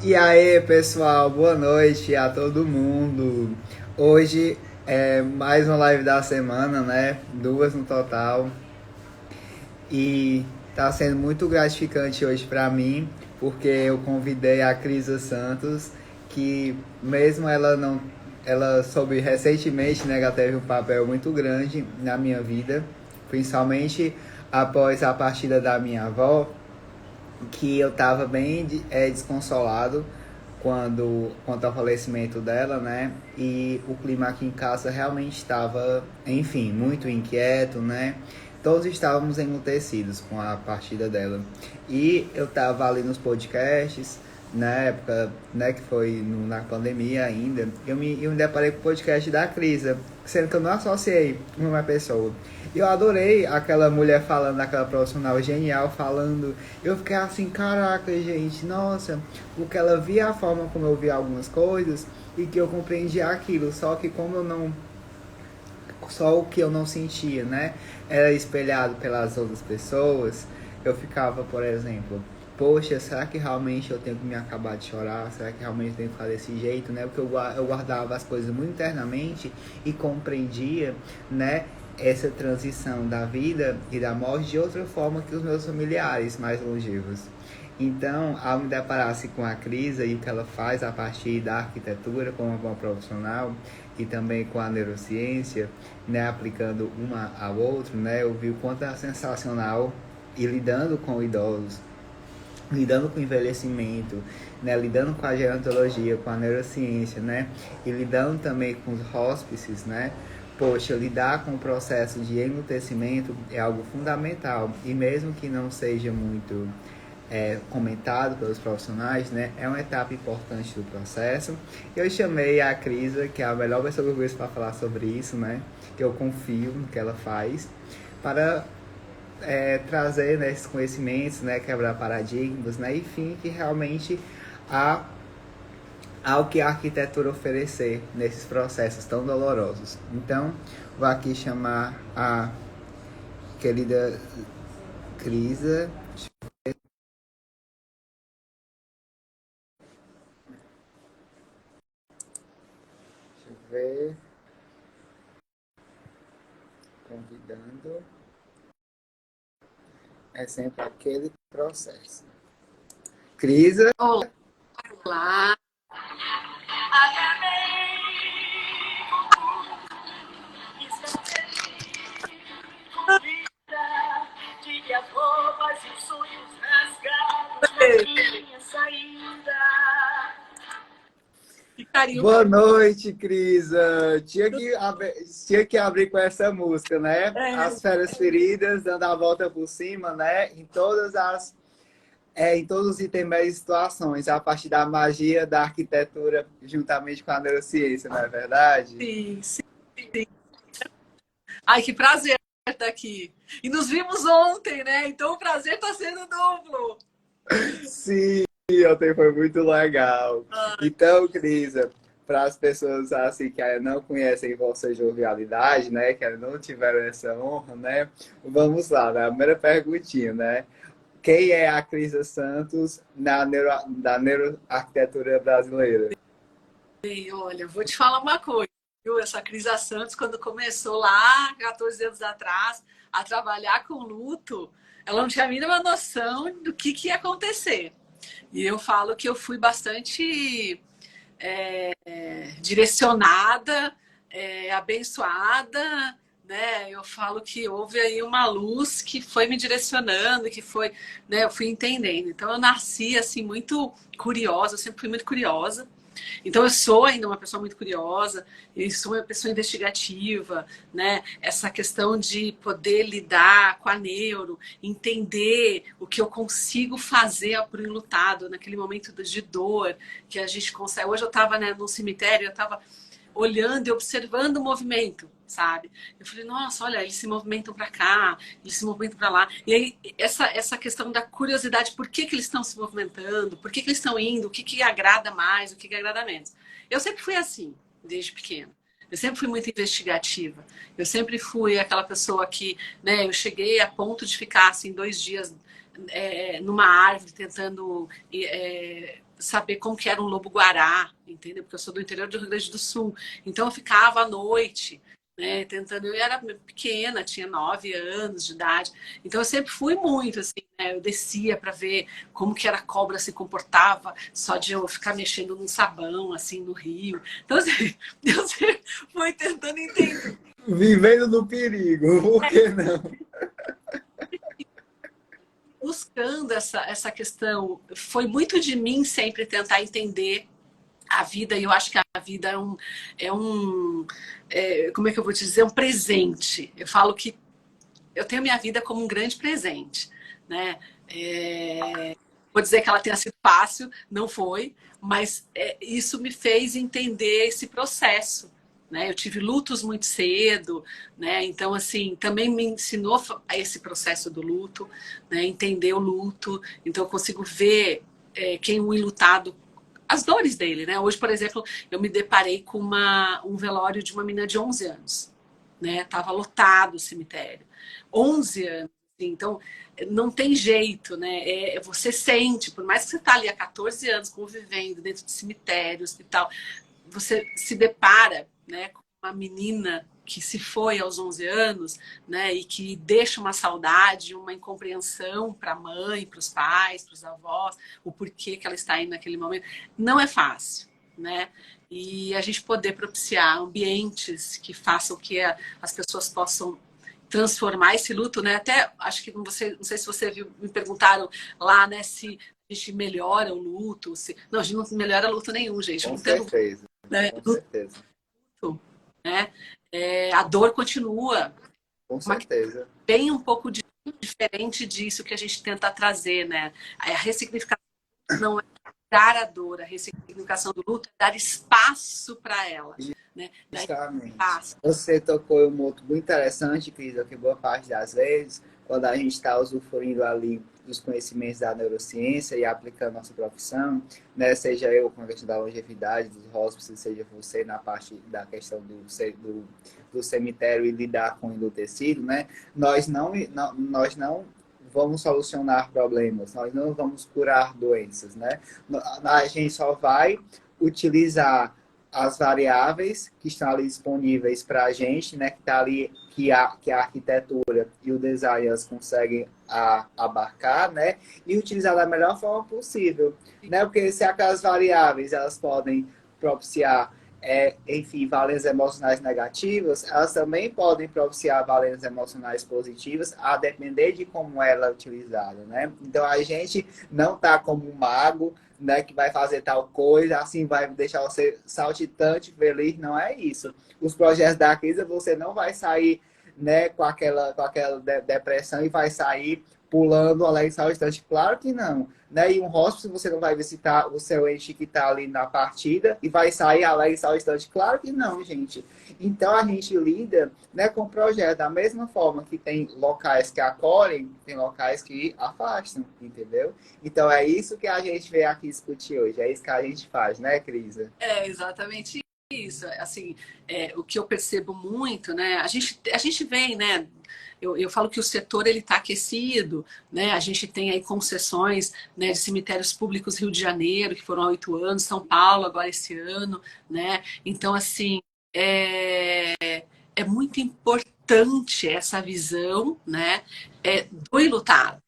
E aí, pessoal, boa noite a todo mundo. Hoje é mais uma live da semana, né? Duas no total. E tá sendo muito gratificante hoje para mim, porque eu convidei a Crisa Santos, que mesmo ela não ela soube recentemente, né, que ela teve um papel muito grande na minha vida, principalmente após a partida da minha avó, que eu tava bem desconsolado quanto ao falecimento dela, né? E o clima aqui em casa realmente estava, enfim, muito inquieto, né? Todos estávamos emutecidos com a partida dela. E eu tava ali nos podcasts, na época, né, que foi na pandemia ainda, eu me deparei com o podcast da Crisa, sendo que eu não associei uma pessoa. E eu adorei aquela mulher falando, aquela profissional genial falando. Eu fiquei assim, caraca, gente, nossa, porque ela via a forma como eu via algumas coisas e que eu compreendia aquilo, só que como eu não, só o que eu não sentia, né, era espelhado pelas outras pessoas, eu ficava, por exemplo, poxa, será que realmente eu tenho que me acabar de chorar? Será que realmente eu tenho que fazer desse jeito, né? Porque eu guardava as coisas muito internamente e compreendia, né, essa transição da vida e da morte de outra forma que os meus familiares mais longevos. Então, ao me deparar-se com a crise e o que ela faz a partir da arquitetura como uma boa profissional e também com a neurociência, né, aplicando uma ao outro, né, eu vi o quanto é sensacional e lidando com idosos, lidando com o envelhecimento, né, lidando com a gerontologia, com a neurociência, né, e lidando também com os hóspices, né, poxa, lidar com o processo de emutecimento é algo fundamental e mesmo que não seja muito comentado pelos profissionais, né, é uma etapa importante do processo. Eu chamei a Crisa, que é a melhor pessoa que eu conheço para falar sobre isso, né, que eu confio no que ela faz, para trazer, né, esses conhecimentos, né, quebrar paradigmas, né, enfim, que realmente há ao que a arquitetura oferecer nesses processos tão dolorosos. Então, vou aqui chamar a querida Crisa. Deixa eu ver, convidando. É sempre aquele processo. Crisa. Olá, de as roupas e os sonhos rasgados na minha saída. que carinho. Boa noite, Crisa. Tinha que abrir com essa música, né? É, As férias feridas, dando a volta por cima, né? Em todos os itens e situações, a partir da magia da arquitetura, juntamente com a neurociência, não é verdade? sim, sim. Ai, que prazer estar aqui. E nos vimos ontem, né? Então o prazer está sendo duplo. Sim, ontem foi muito legal. Ai, Então, Crisa, para as pessoas assim que ainda não conhecem vossa jovialidade, né, que ainda não tiveram essa honra, né, vamos lá, na primeira perguntinha, né? Quem é a Crisa Santos da neuroarquitetura brasileira? olha, vou te falar uma coisa, viu? Essa Crisa Santos, quando começou lá, 14 anos atrás, a trabalhar com luto, ela não tinha a mínima noção do que ia acontecer. E eu falo que eu fui bastante direcionada, abençoada, né? Eu falo que houve aí uma luz que foi me direcionando, que foi, né? Eu fui entendendo. Então eu nasci assim muito curiosa, eu sempre fui muito curiosa. Então eu sou ainda uma pessoa muito curiosa, e sou uma pessoa investigativa, né? Essa questão de poder lidar com a neuro, entender o que eu consigo fazer para o enlutado naquele momento de dor que a gente consegue. Hoje eu estava, né, no cemitério, eu estava olhando e observando o movimento, sabe? Eu falei, nossa, olha, eles se movimentam para cá, eles se movimentam para lá. E aí, essa questão da curiosidade, por que eles estão se movimentando, por que eles estão indo, o que agrada mais, o que agrada menos. Eu sempre fui assim, desde pequena. Eu sempre fui muito investigativa. Eu sempre fui aquela pessoa que, né, eu cheguei a ponto de ficar assim 2 dias numa árvore tentando saber como que era um lobo-guará, entendeu? Porque eu sou do interior do Rio Grande do Sul. Então eu ficava à noite, né, tentando. Eu era pequena, tinha 9 anos de idade. Então eu sempre fui muito assim, né? Eu descia para ver como que era a cobra se comportava, só de eu ficar mexendo num sabão assim no rio. Então assim, eu sempre fui tentando entender. Vivendo no perigo, por que não? Buscando essa questão, foi muito de mim sempre tentar entender a vida, e eu acho que a vida como é que eu vou te dizer, um presente. Eu falo que eu tenho minha vida como um grande presente, né? Vou dizer que ela tenha sido fácil, não foi, mas isso me fez entender esse processo, né? Eu tive lutos muito cedo, né? Então, assim, também me ensinou a esse processo do luto, né? Entender o luto. Então, eu consigo ver quem um enlutado, as dores dele, né? Hoje, por exemplo, eu me deparei com um velório de uma menina de 11 anos, né? Tava lotado o cemitério. 11 anos. Então, não tem jeito, né? Você sente, por mais que você tá ali há 14 anos convivendo dentro de cemitérios e tal, você se depara, né, com uma menina que se foi aos 11 anos, né, e que deixa uma saudade, uma incompreensão para a mãe, para os pais, para os avós, o porquê que ela está aí naquele momento. Não é fácil, né? E a gente poder propiciar ambientes que façam que as pessoas possam transformar esse luto, né? Até acho que não sei se você viu, me perguntaram lá, né, se a gente melhora o luto, se não, a gente não melhora luto nenhum, gente. Com Não tem luto, certeza, né? com certeza, Né? A dor continua, com mas certeza. bem um pouco diferente disso que a gente tenta trazer, né? A ressignificação não é dar a dor, a ressignificação do luto é dar espaço para ela, né? Dar Justamente. espaço. Você tocou em um ponto muito interessante, Cris, que boa parte das vezes, quando a gente está usufruindo ali dos conhecimentos da neurociência e aplicando nossa profissão, né, seja eu com a questão da longevidade, dos hospices, seja você na parte da questão do cemitério e lidar com o enlutecido, né, nós não vamos solucionar problemas, nós não vamos curar doenças, né? A gente só vai utilizar as variáveis que estão ali disponíveis para a gente, né, que está ali, que a arquitetura e o design elas conseguem abarcar, né, e utilizar da melhor forma possível, né, porque se aquelas variáveis elas podem propiciar, enfim, valências emocionais negativas, elas também podem propiciar valências emocionais positivas, a depender de como ela é utilizada, né. Então a gente não está como um mago, né, que vai fazer tal coisa, assim vai deixar você saltitante, feliz, não é isso. Os projetos da crise, você não vai sair, né, com aquela depressão e vai sair pulando alegre saltitante, claro que não. Né? E um hospice, você não vai visitar o seu ente que está ali na partida e vai sair alegre saltitante, claro que não, gente. Então a gente lida, né, com o projeto da mesma forma que tem locais que acolhem, tem locais que afastam, entendeu? Então é isso que a gente veio aqui discutir hoje, é isso que a gente faz, né, Crisa? É exatamente isso. Assim, o que eu percebo muito, né? A gente vem, né? Eu falo que o setor ele está aquecido, né? A gente tem aí concessões, né, de cemitérios públicos Rio de Janeiro, que foram há 8 anos, São Paulo agora esse ano, né? Então, assim, é muito importante essa visão, né, do enlutado,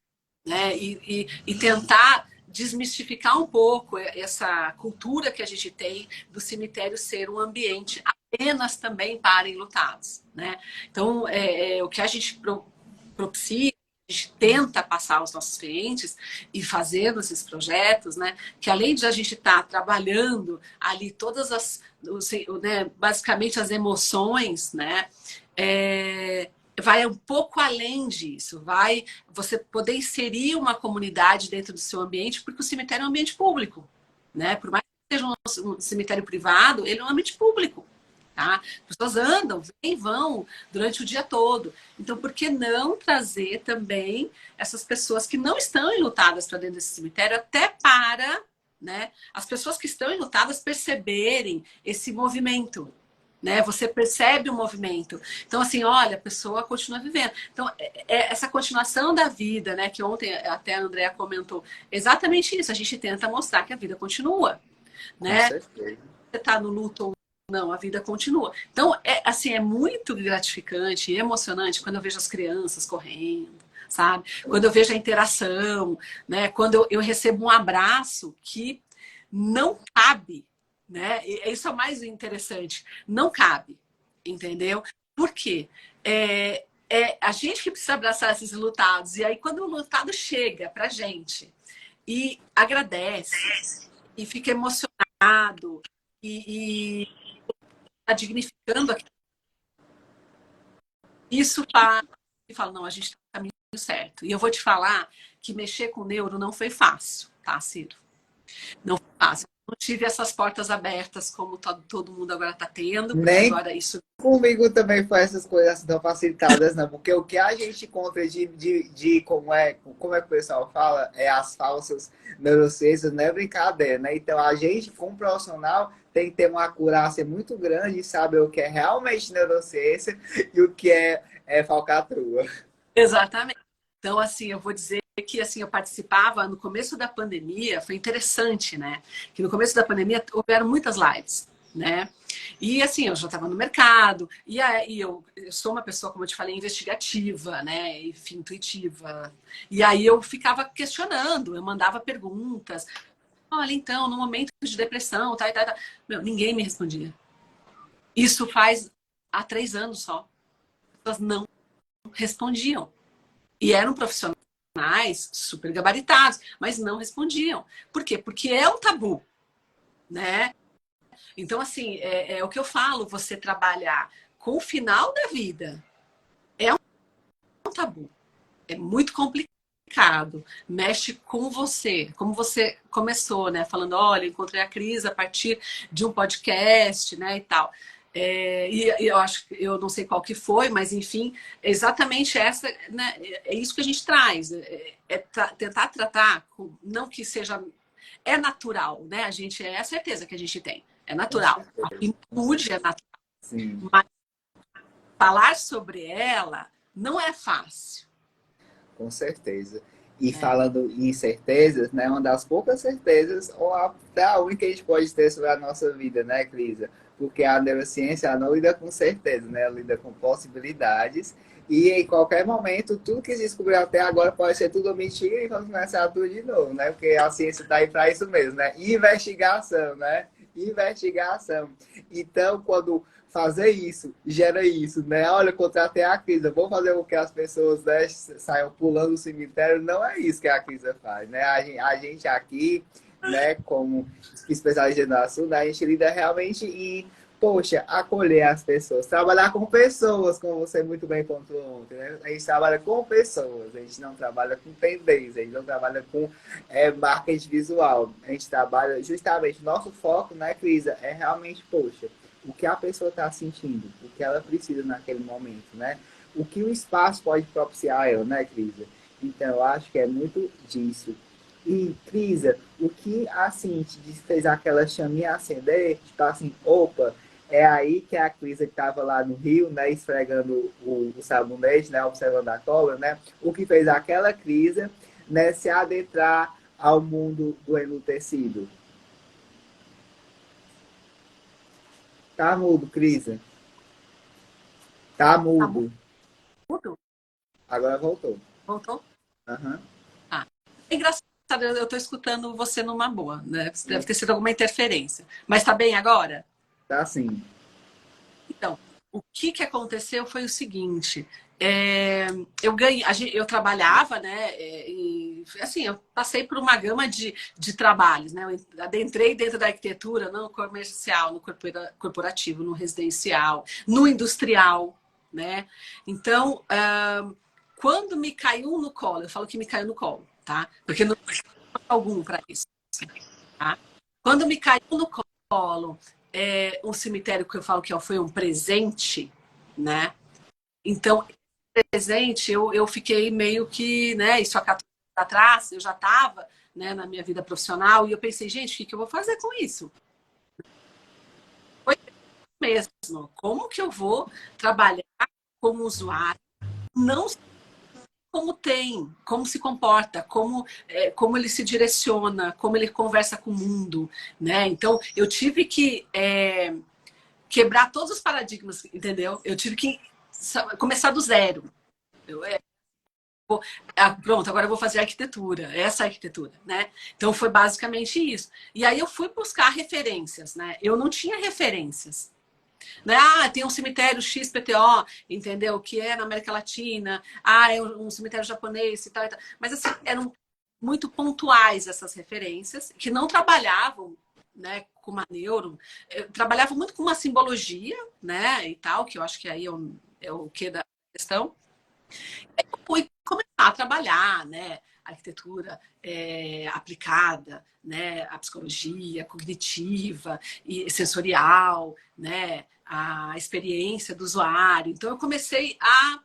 né? E tentar desmistificar um pouco essa cultura que a gente tem do cemitério ser um ambiente apenas também para enlutados, né? Então, o que a gente propicia, a gente tenta passar aos nossos clientes e fazendo esses projetos, né? Que além de a gente estar trabalhando ali todas né, basicamente as emoções, né? Vai um pouco além disso, vai você poder inserir uma comunidade dentro do seu ambiente, porque o cemitério é um ambiente público, né? Por mais que seja um cemitério privado, ele é um ambiente público, tá? As pessoas andam, vêm e vão durante o dia todo. Então, por que não trazer também essas pessoas que não estão enlutadas para dentro desse cemitério, até para, né, as pessoas que estão enlutadas perceberem esse movimento, né? Você percebe o movimento. Então, assim, olha, a pessoa continua vivendo. Então, essa continuação da vida, né? Que ontem até a Andrea comentou, exatamente isso. A gente tenta mostrar que a vida continua, Com né? certeza. Você está no luto ou não, a vida continua. Então, assim, é muito gratificante e emocionante quando eu vejo as crianças correndo, sabe? Quando eu vejo a interação, né? Quando eu recebo um abraço que não cabe, né? E isso é o mais interessante. Não cabe, entendeu? Por quê? É a gente que precisa abraçar esses lutados. E aí, quando o lutado chega pra gente e agradece e fica emocionado e tá dignificando aquilo, isso faz e fala, não, a gente tá no caminho certo. E eu vou te falar que mexer com o neuro não foi fácil, tá, Ciro? Não foi fácil. Não tive essas portas abertas como todo mundo agora está tendo, porque Nem agora isso. comigo também foi essas coisas assim tão facilitadas, não. Porque o que a gente encontra de como é que o pessoal fala, é as falsas neurociências, não é brincadeira, né? Então a gente, como profissional, tem que ter uma acurácia muito grande e saber o que é realmente neurociência e o que é falcatrua. Exatamente. Então, assim, eu vou dizer que assim, eu participava no começo da pandemia, foi interessante, né? Que no começo da pandemia houveram muitas lives, né? E assim, eu já estava no mercado, e aí eu sou uma pessoa, como eu te falei, investigativa, né? Enfim, intuitiva. E aí eu ficava questionando, eu mandava perguntas. Olha, então, no momento de depressão, tá. Meu, ninguém me respondia. Isso faz há 3 anos só. As pessoas não respondiam. E eram profissionais super gabaritados, mas não respondiam. Por quê? Porque é um tabu, né? Então, assim, é o que eu falo, você trabalhar com o final da vida é um tabu. É muito complicado. Mexe com você. Como você começou, né? Falando, olha, encontrei a Cris a partir de um podcast, né? E tal. E eu acho que eu não sei qual que foi, mas enfim, exatamente essa, né, é isso que a gente traz, tentar tratar, não que seja, é natural, né? A gente é a certeza que a gente tem, é Com natural. A certeza. Com finitude é certeza. natural, Sim. mas falar sobre ela não é fácil. Com certeza. E É. falando em certezas, né, uma das poucas certezas, ou até a única que a gente pode ter sobre a nossa vida, né, Crisa? Porque a neurociência ela não lida com certeza, né? Ela lida com possibilidades. E em qualquer momento, tudo que se descobriu até agora pode ser tudo mentira e vamos começar tudo de novo, né? Porque a ciência está aí para isso mesmo, né? Investigação, né? Investigação. Então, quando fazer isso, gera isso, né? Olha, contratei a Crisa, vou fazer com que as pessoas, né, saiam pulando o cemitério. Não é isso que a Crisa faz, né? A gente aqui, né, como especialista no assunto, a gente lida realmente em, poxa, acolher as pessoas, trabalhar com pessoas, como você muito bem pontuou ontem, né? A gente trabalha com pessoas, a gente não trabalha com tendência, a gente não trabalha com marketing visual, a gente trabalha justamente, nosso foco, né, Crisa, é realmente, poxa, o que a pessoa está sentindo, o que ela precisa naquele momento, né? O que o espaço pode propiciar a ela, né, Crisa? Então, eu acho que é muito disso. E, Crisa, o que, assim, te fez aquela chaminha acender, tipo assim, opa, é aí que a Crisa que estava lá no Rio, né, esfregando o sabonete, né, observando a cobra, né, o que fez aquela Crisa, né, se adentrar ao mundo do enlutecido. Tá mudo, Crisa. Tá Tá mudo. mudo? Agora voltou. Voltou? Aham. Ah. É engraçado, eu estou escutando você numa boa, né? Deve ter sido alguma interferência. Mas tá bem agora? Tá sim. Então, o que aconteceu foi o seguinte. Eu ganhei, eu trabalhava, né? E, assim, eu passei por uma gama de trabalhos, né? Eu adentrei dentro da arquitetura, no comercial, no corporativo, no residencial, no industrial, né? Então, quando me caiu no colo, eu falo que me caiu no colo, tá? Porque não tem algum para isso, tá? Quando me caiu no colo, um cemitério que eu falo que foi um presente, né? Então, presente, eu fiquei meio que, né? Isso há 14 anos atrás, eu já estava, né, na minha vida profissional e eu pensei, gente, o que eu vou fazer com isso? Foi mesmo. Como que eu vou trabalhar como usuário, não como tem, como se comporta, como ele se direciona, como ele conversa com o mundo, né? Então, eu tive que quebrar todos os paradigmas, entendeu? Eu tive que começar do zero. Pronto, agora eu vou fazer arquitetura, essa arquitetura, né? Então foi basicamente isso. E aí eu fui buscar referências, né? Eu não tinha referências. Né? Ah, tem um cemitério XPTO, entendeu? Que é na América Latina. Ah, é um cemitério japonês e tal, e tal. Mas assim, eram muito pontuais essas referências, que não trabalhavam, né, com uma neuro, trabalhavam muito com uma simbologia, né, e tal, que eu acho que aí é o que da questão. Fui começar a trabalhar, né? A arquitetura aplicada, né? A psicologia cognitiva e sensorial, né? A experiência do usuário. Então, eu comecei a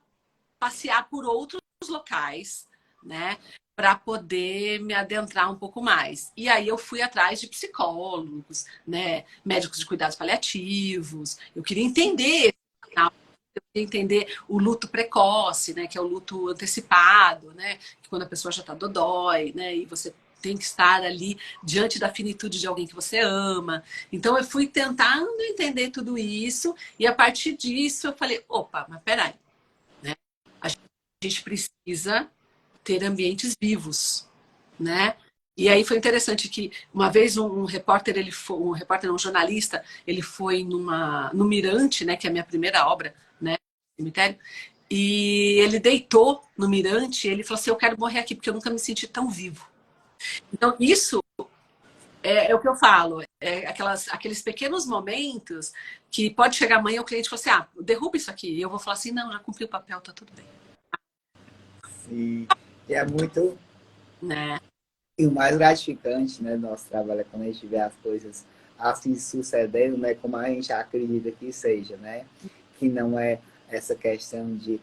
passear por outros locais, né? Para poder me adentrar um pouco mais. E aí eu fui atrás de psicólogos, né? Médicos de cuidados paliativos. Eu queria entender entender o luto precoce, né, que é o luto antecipado, né, que quando a pessoa já está dodói, né, e você tem que estar ali diante da finitude de alguém que você ama. Então eu fui tentando entender tudo isso e a partir disso eu falei, opa, mas peraí, né, a gente precisa ter ambientes vivos, né? E aí foi interessante que uma vez um repórter, um jornalista, ele foi no Mirante, né, que é a minha primeira obra, né, cemitério, e ele deitou no Mirante, e ele falou assim, eu quero morrer aqui porque eu nunca me senti tão vivo. Então isso é o que eu falo, aqueles pequenos momentos que pode chegar amanhã o cliente e falar assim, ah, derruba isso aqui, e eu vou falar assim, não, já cumpri o papel, tá tudo bem. E é muito. Né? E o mais gratificante, né, do nosso trabalho é quando a gente vê as coisas assim sucedendo, né, como a gente acredita que seja, né? Que não é essa questão de,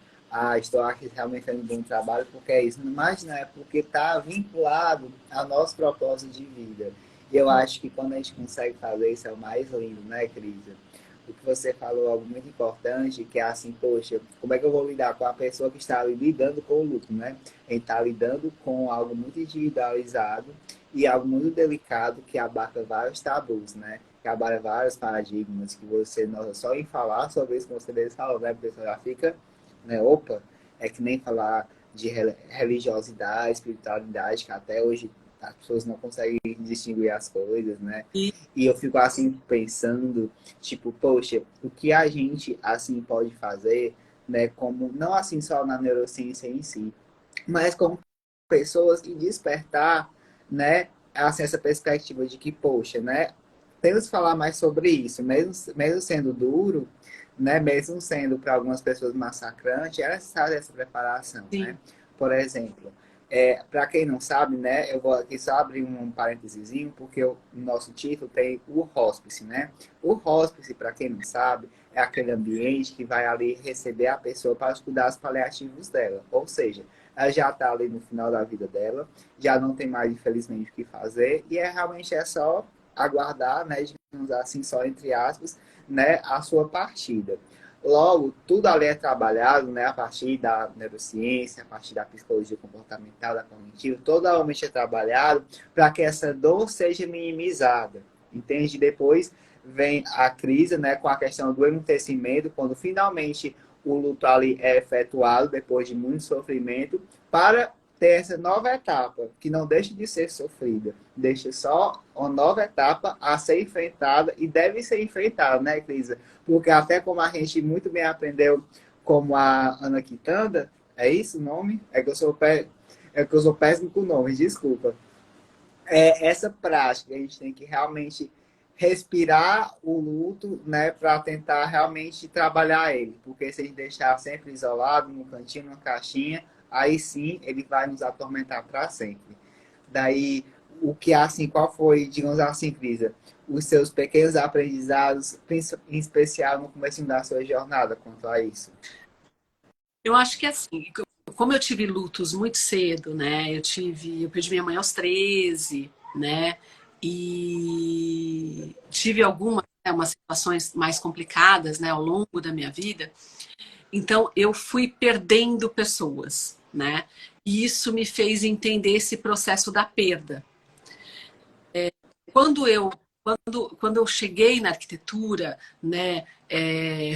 estou aqui realmente fazendo um bom trabalho, porque é isso. Mas não é porque está vinculado ao nosso propósito de vida. E eu acho que quando a gente consegue fazer isso é o mais lindo, né, Cris? O que você falou é algo muito importante, que é assim, poxa, como é que eu vou lidar com a pessoa que está ali lidando com o luto, né? A gente está lidando com algo muito individualizado e algo muito delicado que abarca vários tabus, né? Que abarca vários paradigmas que você, nossa, só em falar sobre isso que você mesmo falou, né? A pessoa já fica, né? Opa, é que nem falar de religiosidade, espiritualidade, que até hoje as pessoas não conseguem distinguir as coisas, né? E E eu fico assim pensando, tipo, poxa, o que a gente assim pode fazer, né, como não assim só na neurociência em si, mas como pessoas e despertar, né, assim, essa perspectiva de que, poxa, né, temos que falar mais sobre isso, mesmo sendo duro, né, mesmo sendo para algumas pessoas massacrante, é necessária essa preparação, né? sim, Por exemplo, para quem não sabe, né, eu vou aqui só abrir um parênteses, porque o nosso título tem o hospice, né? O hospice, para quem não sabe, é aquele ambiente que vai ali receber a pessoa para os cuidados paliativos dela. Ou seja, ela já está ali no final da vida dela, já não tem mais, infelizmente, o que fazer, e realmente é só aguardar, né, digamos assim, só entre aspas, né, a sua partida. Logo, tudo ali é trabalhado, né, a partir da neurociência, a partir da psicologia comportamental, da cognitiva, totalmente é trabalhado para que essa dor seja minimizada. Entende? Depois vem a crise, né, com a questão do emutecimento, quando finalmente o luto ali é efetuado, depois de muito sofrimento, para ter essa nova etapa, que não deixa de ser sofrida, deixa só uma nova etapa a ser enfrentada e deve ser enfrentada, né, Cris? Porque até como a gente muito bem aprendeu, como a Ana Quitanda, é isso o nome? É que eu sou péssimo com nomes, desculpa. É essa prática, a gente tem que realmente respirar o luto, né, para tentar realmente trabalhar ele, porque se a gente deixar sempre isolado, num cantinho, numa caixinha, aí sim ele vai nos atormentar para sempre. Daí, o que assim, qual foi, digamos assim, Crisa, os seus pequenos aprendizados, em especial no começo da sua jornada quanto a isso? eu acho que assim, como eu tive lutos muito cedo, né? Eu perdi minha mãe aos 13, né? E tive algumas umas situações mais complicadas, né, ao longo da minha vida. Então, eu fui perdendo pessoas, né? E isso me fez entender esse processo da perda. Quando eu, quando eu cheguei na arquitetura, né,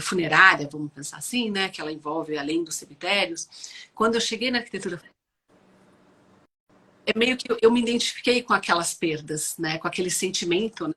funerária, vamos pensar assim, né, que ela envolve além dos cemitérios, quando eu cheguei na arquitetura, é meio que eu me identifiquei com aquelas perdas, né, com aquele sentimento, né,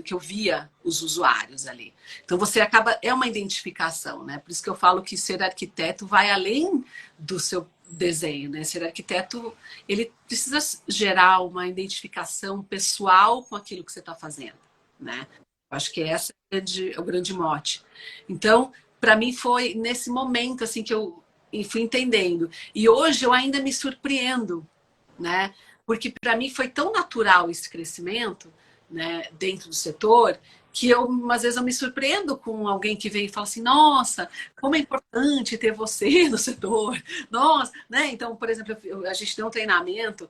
que eu via os usuários ali. Então você acaba, é uma identificação, né? Por isso que eu falo que ser arquiteto vai além do seu desenho, né? Ser arquiteto, ele precisa gerar uma identificação pessoal com aquilo que você está fazendo, né? Eu acho que essa é o grande mote. Então, para mim foi nesse momento assim que eu fui entendendo. E hoje eu ainda me surpreendo, né? Porque para mim foi tão natural esse crescimento, né, dentro do setor, que eu, às vezes, eu me surpreendo com alguém que vem e fala assim, nossa, como é importante ter você no setor, nossa, né? Então, por exemplo, a gente tem um treinamento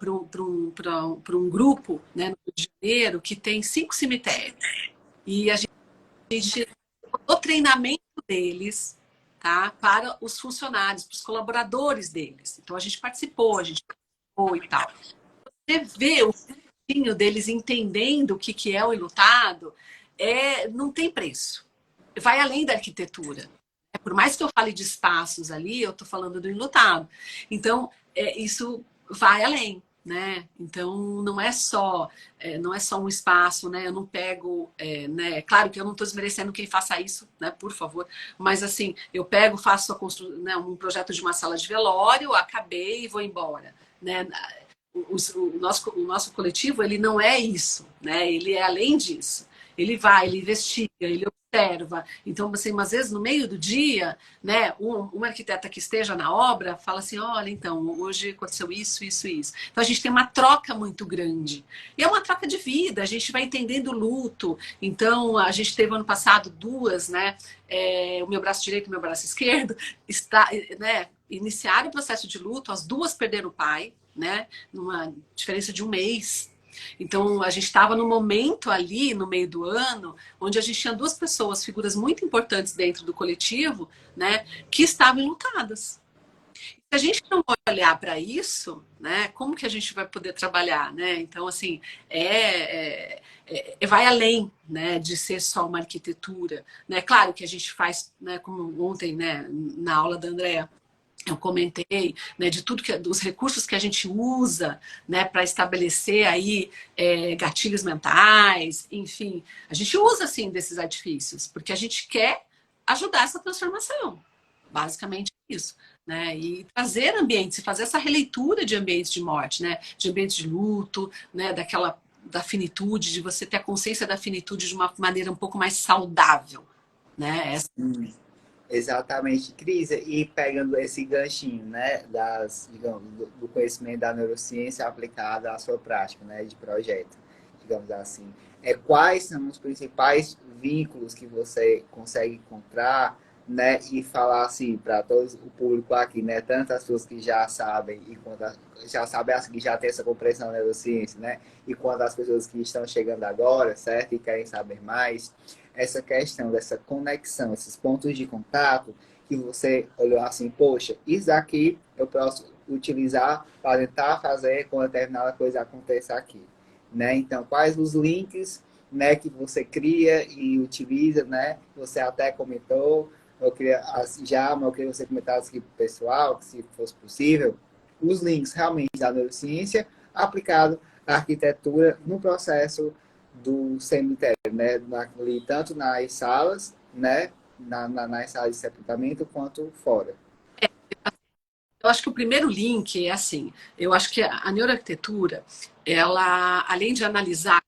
para um grupo, né, no Rio de Janeiro, que tem 5 cemitérios. E a gente o treinamento deles, tá, para os funcionários, para os colaboradores deles. Então, a gente participou, a gente participou e tal. Você vê o jeitinho deles entendendo o que é o enlutado, não tem preço. Vai além da arquitetura. Por mais que eu fale de espaços ali, eu estou falando do enlutado. Então, isso vai além. Né? Então não é só um espaço, né? Eu não pego, né? Claro que eu não estou desmerecendo quem faça isso, né? Por favor, mas assim eu pego, faço né, um projeto de uma sala de velório, acabei e vou embora, né? O nosso coletivo ele não é isso, né? Ele é além disso. Ele vai, ele investiga, ele observa. Então, assim, às vezes no meio do dia, né, um arquiteta que esteja na obra fala assim, olha, então, hoje aconteceu isso, isso, isso. Então a gente tem uma troca muito grande. E é uma troca de vida, a gente vai entendendo o luto. Então, a gente teve ano passado 2, né? O meu braço direito e o meu braço esquerdo né, iniciaram o processo de luto, as 2 perderam o pai, né? Numa diferença de 1 mês. Então, a gente estava no momento ali, no meio do ano, onde a gente tinha 2 pessoas, figuras muito importantes dentro do coletivo, né, que estavam enlutadas. Se a gente não olhar para isso, né, como que a gente vai poder trabalhar, né? Então, assim, vai além, né, de ser só uma arquitetura, né? Claro que a gente faz, né, como ontem, né, na aula da Andrea, eu comentei, né, de tudo dos recursos que a gente usa, né, para estabelecer aí gatilhos mentais, enfim, a gente usa assim desses artifícios porque a gente quer ajudar essa transformação, basicamente isso, né, e trazer ambientes, e fazer essa releitura de ambientes de morte, né, de ambientes de luto, né, da finitude, de você ter a consciência da finitude de uma maneira um pouco mais saudável, né? Exatamente, Cris, e pegando esse ganchinho, né, digamos, do conhecimento da neurociência aplicado à sua prática, né, de projeto, digamos assim, quais são os principais vínculos que você consegue encontrar, né, e falar assim para todo o público aqui, né, tanto as pessoas que já sabem e já sabem assim, que já tem essa compreensão da neurociência, né, e quanto as pessoas que estão chegando agora, certo, e querem saber mais essa questão dessa conexão, esses pontos de contato que você olhou assim, poxa, isso aqui eu posso utilizar para tentar fazer com determinada coisa aconteça aqui, né? Então, quais os links, né, que você cria e utiliza, né? Você até comentou, eu queria já, mas eu queria que você comentasse aqui para o pessoal, que se fosse possível, os links realmente da neurociência aplicado à arquitetura no processo do cemitério, né? Ali, tanto nas salas, né? Nas salas de sepultamento, quanto fora. Eu acho que o primeiro link é assim, eu acho que a neuroarquitetura, ela, além de analisar,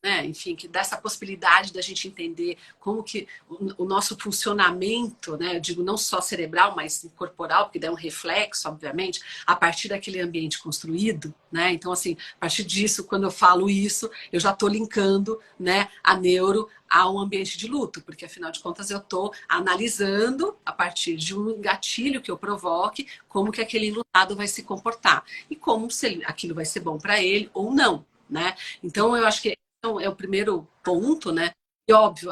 né, enfim, que dá essa possibilidade da gente entender como que o nosso funcionamento, né, eu digo não só cerebral, mas corporal, porque dá um reflexo, obviamente, a partir daquele ambiente construído, né? Então, assim, a partir disso, quando eu falo isso, eu já estou linkando, né, a neuro a um ambiente de luto, porque afinal de contas eu estou analisando a partir de um gatilho que eu provoque como que aquele enlutado vai se comportar e como se aquilo vai ser bom para ele ou não, né? Então eu acho que é o primeiro ponto, né? E óbvio,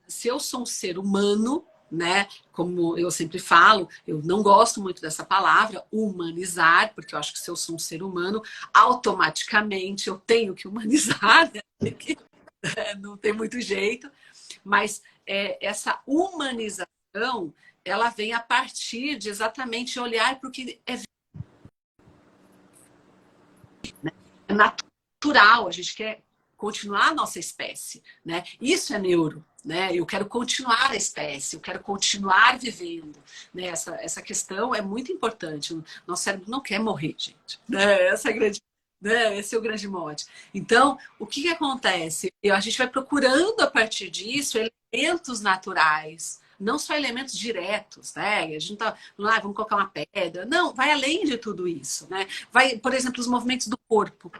se eu sou um ser humano, né? Como eu sempre falo, eu não gosto muito dessa palavra, humanizar, porque eu acho que se eu sou um ser humano, automaticamente eu tenho que humanizar, né? Não tem muito jeito, mas essa humanização, ela vem a partir de exatamente olhar para o que é natural, a gente quer continuar a nossa espécie, né? Isso é neuro, né? Eu quero continuar a espécie, eu quero continuar vivendo, né? Essa questão é muito importante. O nosso cérebro não quer morrer, gente, né? Essa é a grande, né? Esse é o grande mote. Então, o que acontece? A gente vai procurando a partir disso elementos naturais, não só elementos diretos, né? A gente não tá, vamos colocar uma pedra, não, vai além de tudo isso, né? Vai, por exemplo, os movimentos do corpo,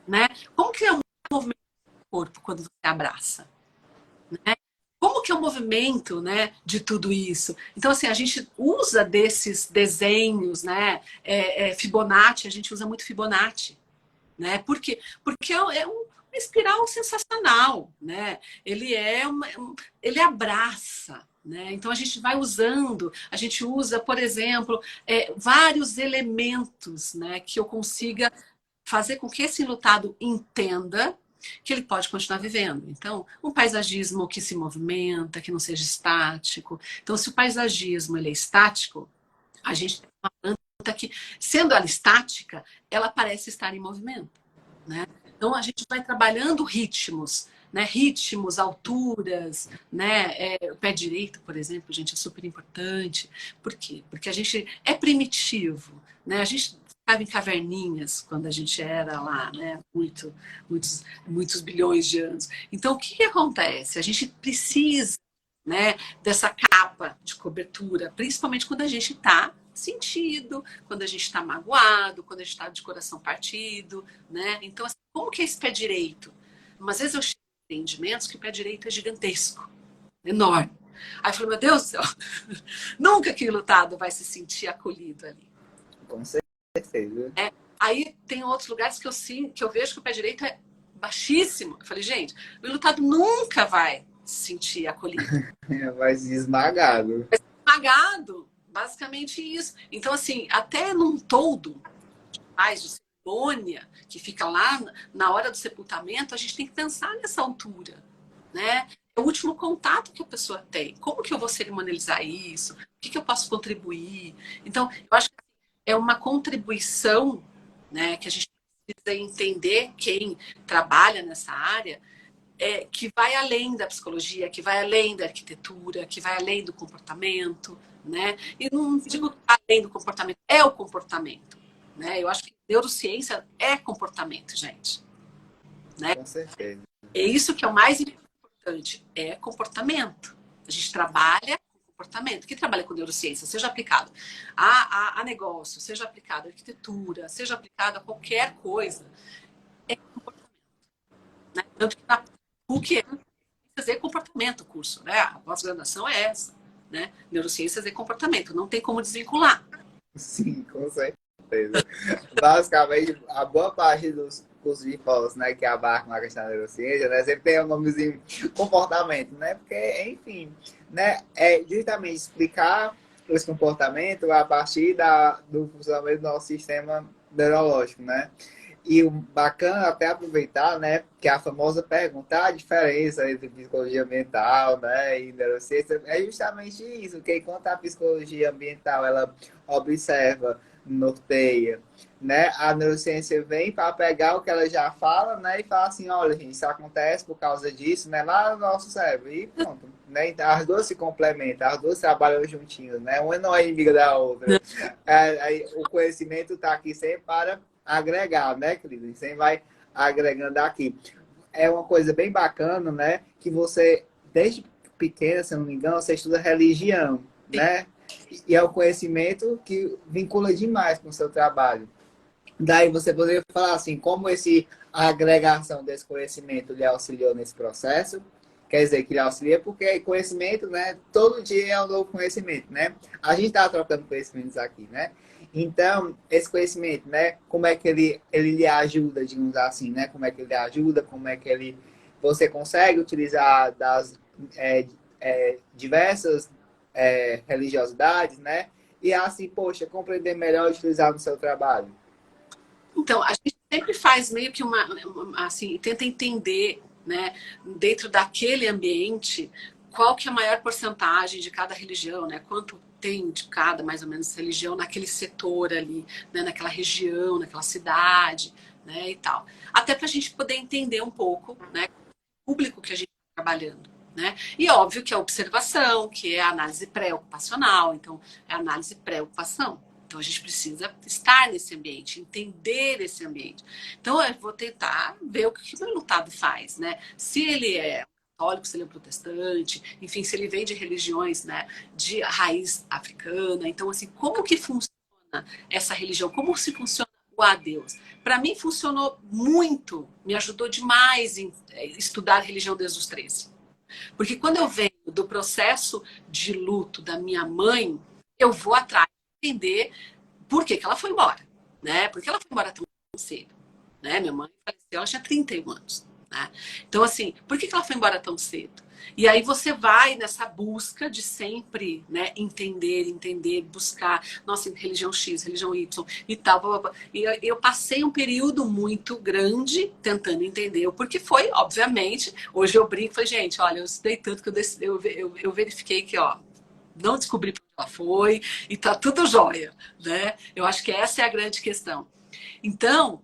né? Como que é um movimento do corpo quando você abraça, né? Como que é o movimento, né, de tudo isso? Então, assim, a gente usa desses desenhos, né? Fibonacci, a gente usa muito Fibonacci, né? Por quê? Porque uma espiral sensacional, né? Ele abraça, né? Então a gente vai usando, a gente usa, por exemplo, vários elementos, né? Que eu consiga fazer com que esse enlutado entenda que ele pode continuar vivendo. Então, um paisagismo que se movimenta, que não seja estático. Então, se o paisagismo ele é estático, a gente tem uma planta que, sendo ela estática, ela parece estar em movimento, né? Então, a gente vai trabalhando ritmos, né? Ritmos, alturas, né? O pé direito, por exemplo, gente, é super importante. Por quê? Porque a gente é primitivo, né? A gente ficava em caverninhas quando a gente era lá, né? Muitos bilhões de anos. Então, o que acontece? A gente precisa, né, dessa capa de cobertura, principalmente quando a gente está sentido, quando a gente está magoado, quando a gente está de coração partido, né? Então, assim, como que é esse pé direito? Às vezes eu chego em entendimentos que o pé direito é gigantesco, enorme. Aí eu falo, meu Deus do céu, nunca que o lutado vai se sentir acolhido ali. Com certeza. Aí tem outros lugares que eu vejo que o pé direito é baixíssimo. Eu falei, gente, o lutado nunca vai se sentir acolhido. Vai se esmagado. Esmagado, basicamente isso. Então, assim, até num toldo mais de cerimônia, que fica lá na hora do sepultamento, a gente tem que pensar nessa altura, né? É o último contato que a pessoa tem. Como que eu vou cerimonializar isso? O que eu posso contribuir? Então, eu acho que é uma contribuição, né, que a gente precisa entender, quem trabalha nessa área, que vai além da psicologia, que vai além da arquitetura, que vai além do comportamento, né? E não digo além do comportamento, é o comportamento, né? Eu acho que neurociência é comportamento, gente, né? Com certeza. É isso que é o mais importante, é comportamento. A gente trabalha com comportamento. Quem trabalha com neurociência, seja aplicado a negócio, seja aplicado a arquitetura, seja aplicado a qualquer coisa, é comportamento, né? Tanto que na PUC é comportamento o curso, né? A pós-graduação é essa, né? Neurociências e comportamento, não tem como desvincular. Sim, com certeza. Basicamente, a boa parte dos cursos de pós, né, que abarcam a questão da neurociência, né, sempre tem o nomezinho comportamento, né? Porque, enfim, né, é justamente explicar esse comportamento a partir do funcionamento do nosso sistema neurológico, né? E o bacana até aproveitar, né, que a famosa pergunta, a diferença entre psicologia ambiental, né, e neurociência, é justamente isso, que enquanto a psicologia ambiental, ela observa, norteia, né, a neurociência vem para pegar o que ela já fala, né, e fala assim, olha, gente, isso acontece por causa disso, né, lá no nosso cérebro, e pronto, né, então as duas se complementam, as duas trabalham juntinhas, né, uma não é inimiga da outra, aí, o conhecimento está aqui sempre para agregar, né, querido? Você vai agregando aqui. É uma coisa bem bacana, né? Que você, desde pequena, se não me engano, você estuda religião, né? E é o conhecimento que vincula demais com o seu trabalho. Daí você poderia falar assim, como a agregação desse conhecimento lhe auxiliou nesse processo? Quer dizer, que lhe auxilia porque conhecimento, né? Todo dia é um novo conhecimento, né? A gente está trocando conhecimentos aqui, né? Então, esse conhecimento, né? Como é que ele lhe ajuda, digamos assim, né? Como é que ele ajuda, como é que ele você consegue utilizar das diversas religiosidades, né? E assim, poxa, compreender melhor e utilizar no seu trabalho. Então, a gente sempre faz meio que assim, tenta entender, né, dentro daquele ambiente, qual que é a maior porcentagem de cada religião, né? Quanto tem de cada, mais ou menos, religião naquele setor ali, né, naquela região, naquela cidade, né, e tal. Até para a gente poder entender um pouco, né, o público que a gente está trabalhando. Né? E óbvio que a observação, que é a análise pré-ocupacional, então é a análise pré-ocupação. Então a gente precisa estar nesse ambiente, entender esse ambiente. Então eu vou tentar ver o que o meu lutado faz, né? Se ele é católico, se ele é um protestante, enfim, se ele vem de religiões, né, de raiz africana. Então assim, como que funciona essa religião? Como se funciona o adeus? Para mim funcionou muito, me ajudou demais em estudar religião desde os 13. Porque quando eu venho do processo de luto da minha mãe, eu vou atrás de entender por que ela foi embora, né? Por que ela foi embora tão cedo, né? Minha mãe faleceu, ela tinha 31 anos, né? Então, assim, por que ela foi embora tão cedo? E aí você vai nessa busca de sempre, né, entender, buscar, nossa, religião X, religião Y e tal. Blá, blá, blá. E eu passei um período muito grande tentando entender, porque foi, obviamente, hoje eu brinco e falei, gente, olha, eu estudei tanto que eu verifiquei que, ó, não descobri para onde ela foi e tá tudo jóia, né? Eu acho que essa é a grande questão. Então,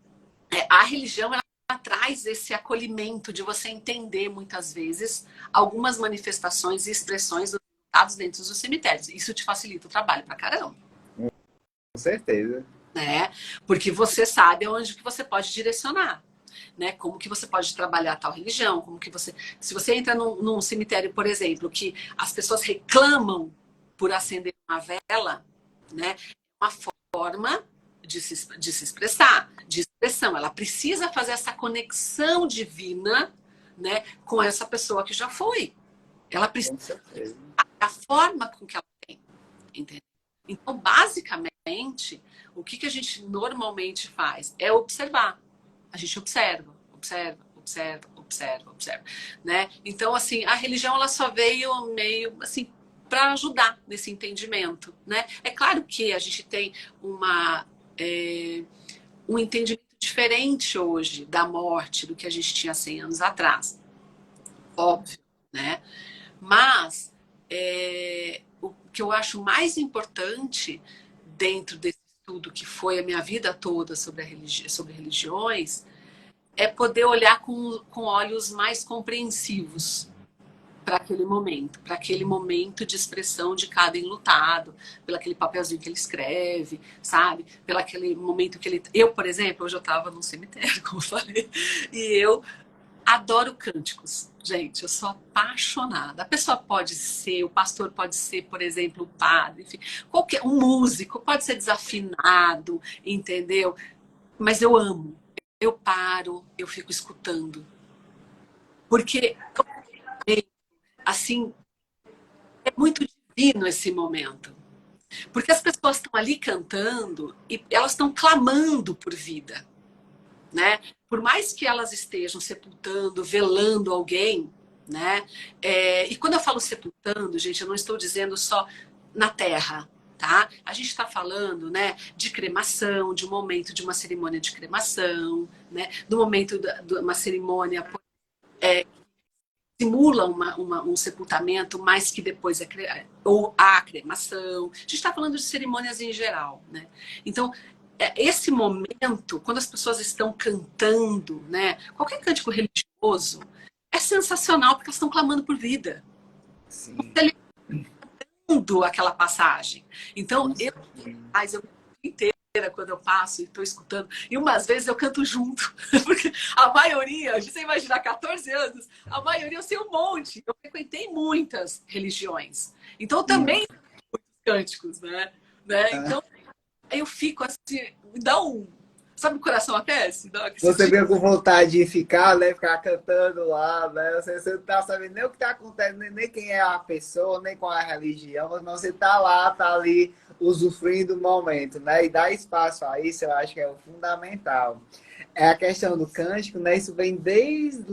a religião, ela traz esse acolhimento de você entender, muitas vezes, algumas manifestações e expressões dos resultados dentro dos cemitérios. Isso te facilita o trabalho pra caramba. Com certeza. Né? Porque você sabe onde que você pode direcionar. Né? Como que você pode trabalhar tal religião, como que você. Se você entra num cemitério, por exemplo, que as pessoas reclamam por acender uma vela, né? É uma forma de se expressar, de expressão. Ela precisa fazer essa conexão divina, né, com essa pessoa que já foi. Ela precisa Com certeza. a forma com que ela tem, entendeu? Então, basicamente, o que a gente normalmente faz é observar. A gente observa, né? Então, assim, a religião ela só veio meio assim para ajudar nesse entendimento, né? É claro que a gente tem um entendimento diferente hoje da morte do que a gente tinha 100 anos atrás, óbvio, né? Mas o que eu acho mais importante dentro desse estudo que foi a minha vida toda sobre religiões é poder olhar com olhos mais compreensivos para aquele momento de expressão de cada enlutado, pelo aquele papelzinho que ele escreve, sabe? Pelo aquele momento que ele. Eu, por exemplo, hoje eu estava num cemitério, como eu falei, e eu adoro cânticos. Gente, eu sou apaixonada. A pessoa pode ser, o pastor pode ser, por exemplo, o padre, enfim, qualquer um músico, pode ser desafinado, entendeu? Mas eu amo. Eu paro, eu fico escutando. Porque, assim, é muito divino esse momento. Porque as pessoas estão ali cantando e elas estão clamando por vida, né? Por mais que elas estejam sepultando, velando alguém, né? E quando eu falo sepultando, gente, eu não estou dizendo só na terra, tá? A gente está falando, né, de cremação, de um momento de uma cerimônia de cremação, né? Do momento de uma cerimônia simula um sepultamento, mas que depois ou a cremação. A gente está falando de cerimônias em geral, né? Então, esse momento, quando as pessoas estão cantando, né? Qualquer cântico religioso, é sensacional porque elas estão clamando por vida. Sim. Lendo aquela passagem. Então, Com eu inteira quando eu passo e estou escutando. E umas vezes eu canto junto. Porque a maioria, você imaginar 14 anos, a maioria eu sei um monte. Eu frequentei muitas religiões. Então também muitos cânticos, né? Então eu fico assim, me dá um. Sabe o coração aquece? Você veio com vontade de ficar, né? Ficar cantando lá, né? Você não tá sabendo nem o que tá acontecendo, nem quem é a pessoa, nem qual é a religião, mas você tá lá, tá ali, usufruindo do momento, né? E dar espaço a isso, eu acho que é o fundamental. é a questão do cântico, né? Isso vem desde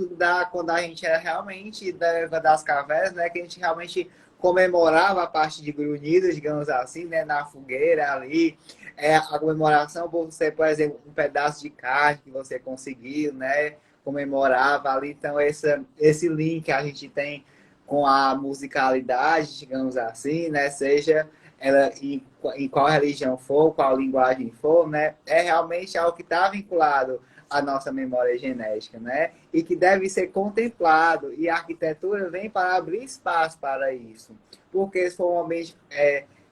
quando a gente era realmente da época das cavernas, né? Que a gente realmente comemorava a parte de grunhidos, digamos assim, né? Na fogueira ali. É, a comemoração por você, por exemplo, um pedaço de carne que você conseguiu, né? Comemorava ali. Então, esse link que a gente tem com a musicalidade, digamos assim, né? Seja ela em qual religião for, qual linguagem for, né? É realmente algo que está vinculado a nossa memória genética, né? E que deve ser contemplado. E a arquitetura vem para abrir espaço para isso. Porque se for um ambiente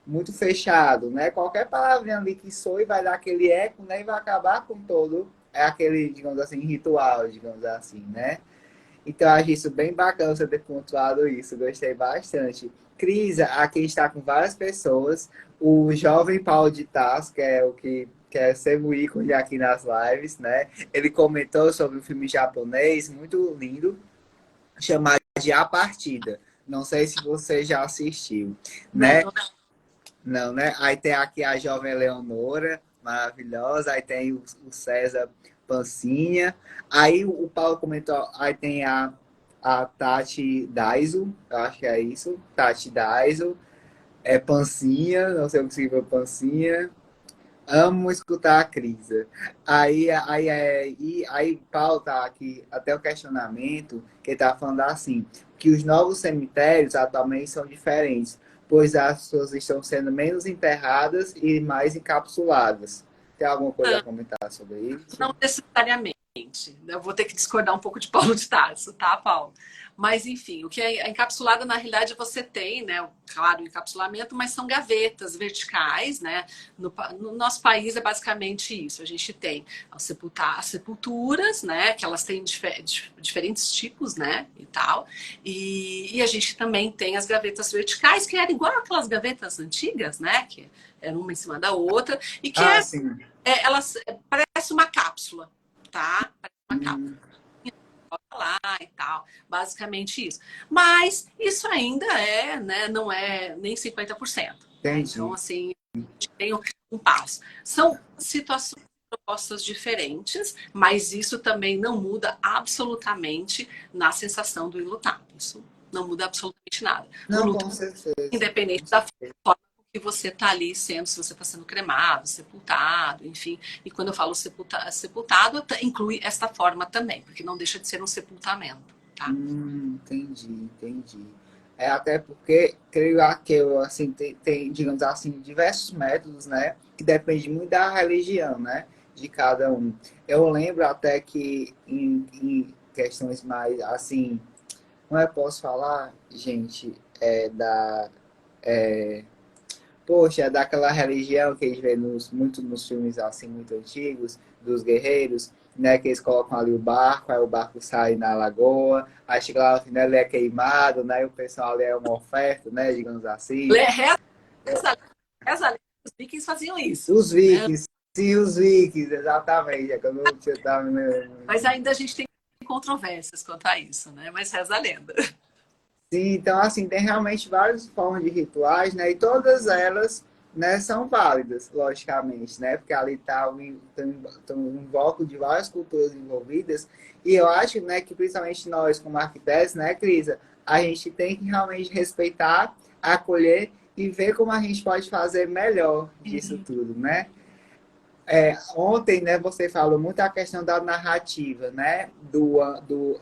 muito fechado, né? Qualquer palavrinha ali que soe vai dar aquele eco, né? E vai acabar com todo aquele, digamos assim, ritual, digamos assim, né? Então, eu acho isso bem bacana você ter pontuado isso. Gostei bastante. Crisa, aqui está com várias pessoas. O jovem Paulo de Tarso, que é o que quer ser o ícone aqui nas lives, né? Ele comentou sobre um filme japonês muito lindo, chamado de A Partida. Não sei se você já assistiu, Não, né? tô... Não, né? Aí tem aqui a jovem Eleonora, maravilhosa. Aí tem o César Pancinha. Aí o Paulo comentou, aí tem a Tati Daiso, eu acho que é isso. Tati Daiso. É Pancinha, não sei o que significa Pancinha. Amo escutar a Crisa. Aí Paulo tá aqui, até o questionamento, que ele tá falando assim, que os novos cemitérios atualmente são diferentes, pois as pessoas estão sendo menos enterradas e mais encapsuladas. Tem alguma coisa a comentar sobre isso? Não necessariamente. Eu vou ter que discordar um pouco de Paulo de Tarso, tá, Paulo? Mas, enfim, o que é encapsulada, na realidade, você tem, né? Claro, o encapsulamento, mas são gavetas verticais, né? No nosso país é basicamente isso. A gente tem as sepulturas, né? Que elas têm diferentes tipos, né? E tal. E a gente também tem as gavetas verticais, que eram igual aquelas gavetas antigas, né? Que eram uma em cima da outra, e que Ah, sim. elas parece uma cápsula, tá? Parece uma cápsula Hum, lá e tal, basicamente isso. Mas isso ainda né, não é nem 50%, né? Então, entendi. assim, a gente tem um passo. São situações propostas diferentes, mas isso também não muda absolutamente na sensação do enlutado. Isso não muda absolutamente nada. O Não, luto, com certeza. independente Com da certeza. forma que você está ali sendo, se você está sendo cremado, sepultado, enfim. E quando eu falo sepultado, inclui esta forma também, porque não deixa de ser um sepultamento, tá? Entendi. É até porque creio que assim digamos assim, diversos métodos, né, que depende muito da religião, né, de cada um. Eu lembro até que em questões mais assim, como eu posso falar, gente, poxa, é daquela religião que a gente vê muito nos filmes assim, muito antigos, dos guerreiros, né? Que eles colocam ali o barco, aí o barco sai na lagoa, aí chega lá no final ele é queimado, né? E o pessoal ali é uma oferta, né? Digamos assim. Reza, reza, os vikings faziam isso, Os né? vikings, sim, os vikings, exatamente. É quando você tá me Mas ainda a gente tem controvérsias quanto a isso, né? Mas reza a lenda. Sim, então assim, tem realmente várias formas de rituais, né? E todas elas, né, são válidas, logicamente, né? Porque ali está um bloco de várias culturas envolvidas. E eu acho, né, que principalmente nós, como arquitetos, né, Crisa, a gente tem que realmente respeitar, acolher e ver como a gente pode fazer melhor disso tudo, né? Ontem, né, você falou muito a questão da narrativa, né? Do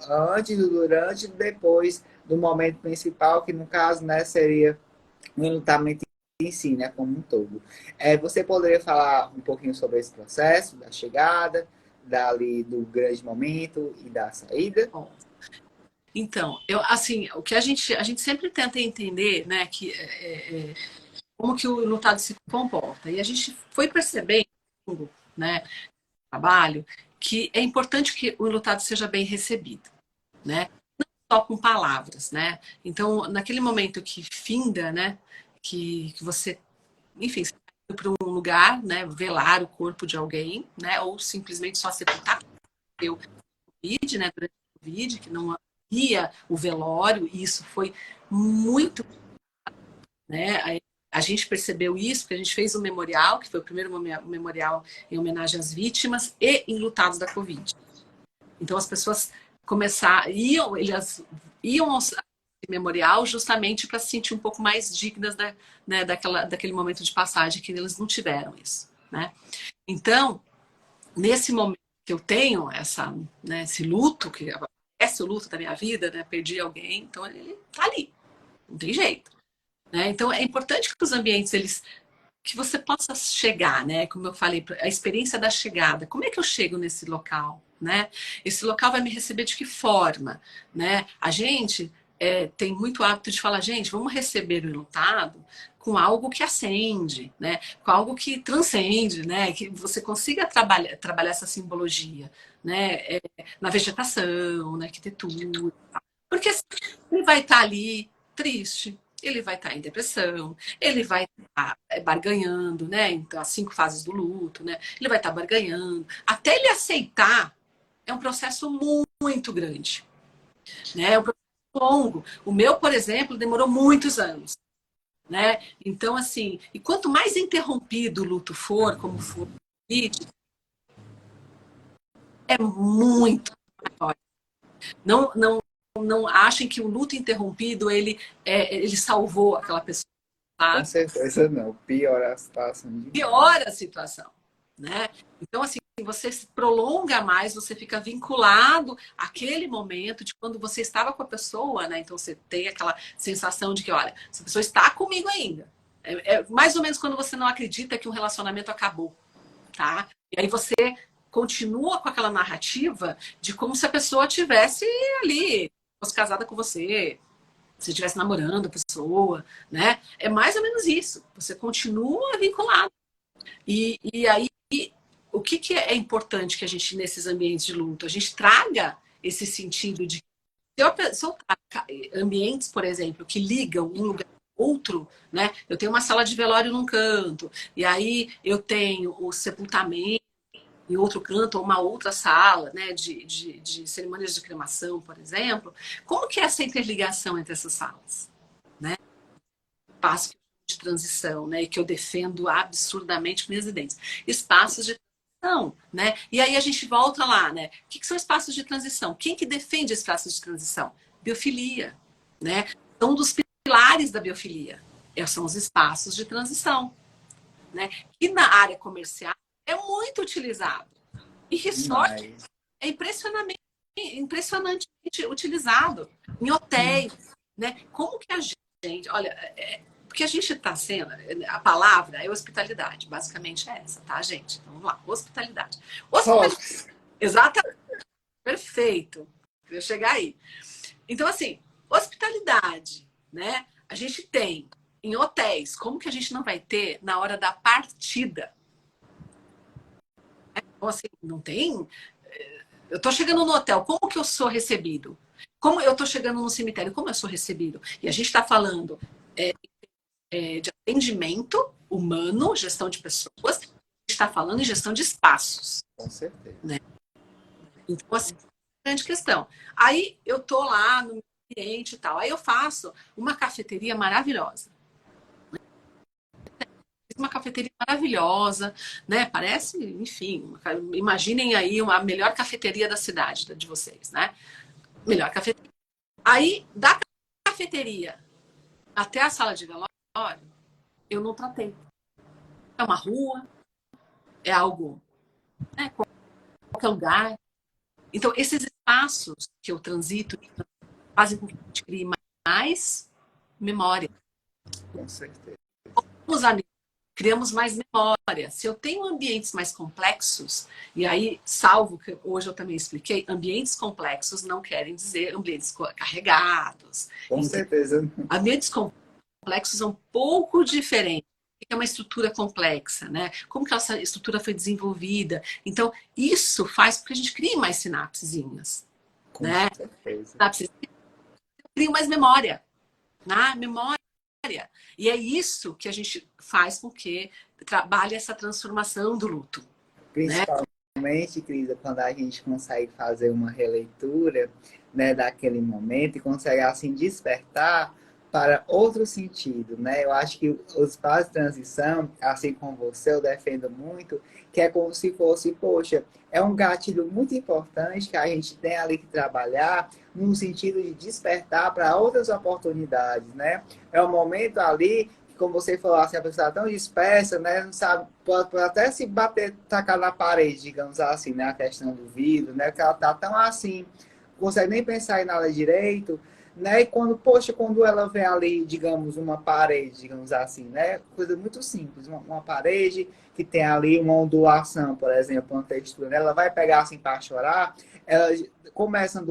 antes, do durante e depois do momento principal, que no caso, né, seria o enlutamento em si, né, como um todo. Você poderia falar um pouquinho sobre esse processo, da chegada, dali do grande momento e da saída? Bom, então, assim, o que a gente sempre tenta entender, né, que como que o enlutado se comporta. E a gente foi percebendo, né, trabalho, que é importante que o enlutado seja bem recebido, né? Só com palavras, né? Então, naquele momento que finda, né, que você, enfim, você vai para um lugar, né, velar o corpo de alguém, né, ou simplesmente só sepultar o Covid, né, durante o Covid, que não havia o velório, e isso foi muito, né? A gente percebeu isso porque a gente fez um memorial, que foi o primeiro memorial em homenagem às vítimas e enlutados da Covid. Então as pessoas elas iam ao memorial justamente para se sentir um pouco mais dignas né, daquele momento de passagem, que eles não tiveram isso. Né? Então, nesse momento que eu tenho né, esse luto, que é o luto da minha vida, né, perdi alguém, então ele tá ali, não tem jeito. Né? Então é importante que os ambientes, que você possa chegar, né? Como eu falei, a experiência da chegada. Como é que eu chego nesse local, né? Esse local vai me receber de que forma, né? A gente tem muito hábito de falar, gente, vamos receber o enlutado com algo que acende, né? Com algo que transcende, né? Que você consiga trabalhar essa simbologia, né? Na vegetação, na arquitetura. Porque ele vai estar ali triste, ele vai estar em depressão, ele vai estar barganhando, né? Então, as 5 fases do luto, né? Ele vai estar barganhando. Até ele aceitar é um processo muito grande, né? É um processo longo. O meu, por exemplo, demorou muitos anos, né? Então, assim, e quanto mais interrompido o luto for, como for, é muito maior. Não achem que o luto interrompido ele salvou aquela pessoa, Com sabe? certeza não. Piora a situação demais. Piora a situação, né? Então, assim, você se prolonga mais, você fica vinculado àquele momento de quando você estava com a pessoa, né? Então, você tem aquela sensação de que, olha, essa pessoa está comigo ainda. É mais ou menos quando você não acredita que um relacionamento acabou, tá? E aí você continua com aquela narrativa de como se a pessoa tivesse ali, fosse casada com você, se estivesse namorando a pessoa, né? É mais ou menos isso. Você continua vinculado. E aí, o que é importante que a gente, nesses ambientes de luto, a gente traga esse sentido de se eu ambientes, por exemplo, que ligam um lugar ao outro, né? Eu tenho uma sala de velório num canto, e aí eu tenho o sepultamento em outro canto, ou uma outra sala, né, de cerimônias de cremação, por exemplo. Como que é essa interligação entre essas salas? Né? Espaço de transição, né, e que eu defendo absurdamente com minhas ideias. Espaços de transição, né? E aí a gente volta lá, né? O que são espaços de transição? Quem que defende espaços de transição? Biofilia, né? São um dos pilares da biofilia. São os espaços de transição, né? E na área comercial é muito utilizado. E resort Demais. é impressionantemente utilizado em hotéis, né? Como que a gente, olha, porque a gente está sendo, a palavra é hospitalidade, basicamente é essa, tá, gente? Então, vamos lá, hospitalidade. Hops. Exatamente, perfeito. Queria chegar aí. Então, assim, hospitalidade, né? A gente tem em hotéis, como que a gente não vai ter na hora da partida? Então, assim, não tem. Eu estou chegando no hotel, como que eu sou recebido? Como eu estou chegando no cemitério, como eu sou recebido? E a gente está falando de atendimento humano, gestão de pessoas, a gente está falando em gestão de espaços. Com certeza. Né? Então, assim, grande questão. Aí eu estou lá no ambiente e tal, aí eu faço uma cafeteria maravilhosa. Uma cafeteria maravilhosa, né? Parece, enfim, imaginem aí a melhor cafeteria da cidade de vocês, né? Melhor cafeteria. Aí, da cafeteria até a sala de velório, eu não tratei. É uma rua, é algo, né? Qualquer lugar. Então, esses espaços que eu transito fazem com que a gente crie mais memória. Com certeza. Os amigos criamos mais memória. Se eu tenho ambientes mais complexos, e aí, salvo que hoje eu também expliquei, ambientes complexos não querem dizer ambientes carregados. Com certeza. Ambientes complexos é um pouco diferente. É uma estrutura complexa, né? Como que essa estrutura foi desenvolvida? Então, isso faz com que a gente crie mais sinapsezinhas, Com né? certeza. Sinapses criam mais memória, né? Memória. E é isso que a gente faz com que trabalhe essa transformação do luto. Né? Principalmente, Cris, quando a gente consegue fazer uma releitura, né, daquele momento e consegue assim despertar para outro sentido, né? Eu acho que os espaços de transição, assim como você, eu defendo muito, que é como se fosse, poxa, é um gatilho muito importante que a gente tem ali que trabalhar no sentido de despertar para outras oportunidades, né? É um momento ali que, como você falou, assim, a pessoa está tão dispersa, né? Não sabe, pode até se bater, tacar na parede, digamos assim, né? A questão do vidro, né? Que ela está tão assim, não consegue nem pensar em nada direito, né? E quando, poxa, quando ela vê ali, digamos, uma parede, digamos assim, né? Coisa muito simples, uma parede que tem ali uma ondulação, por exemplo, uma textura, né? Ela vai pegar assim para chorar, ela começa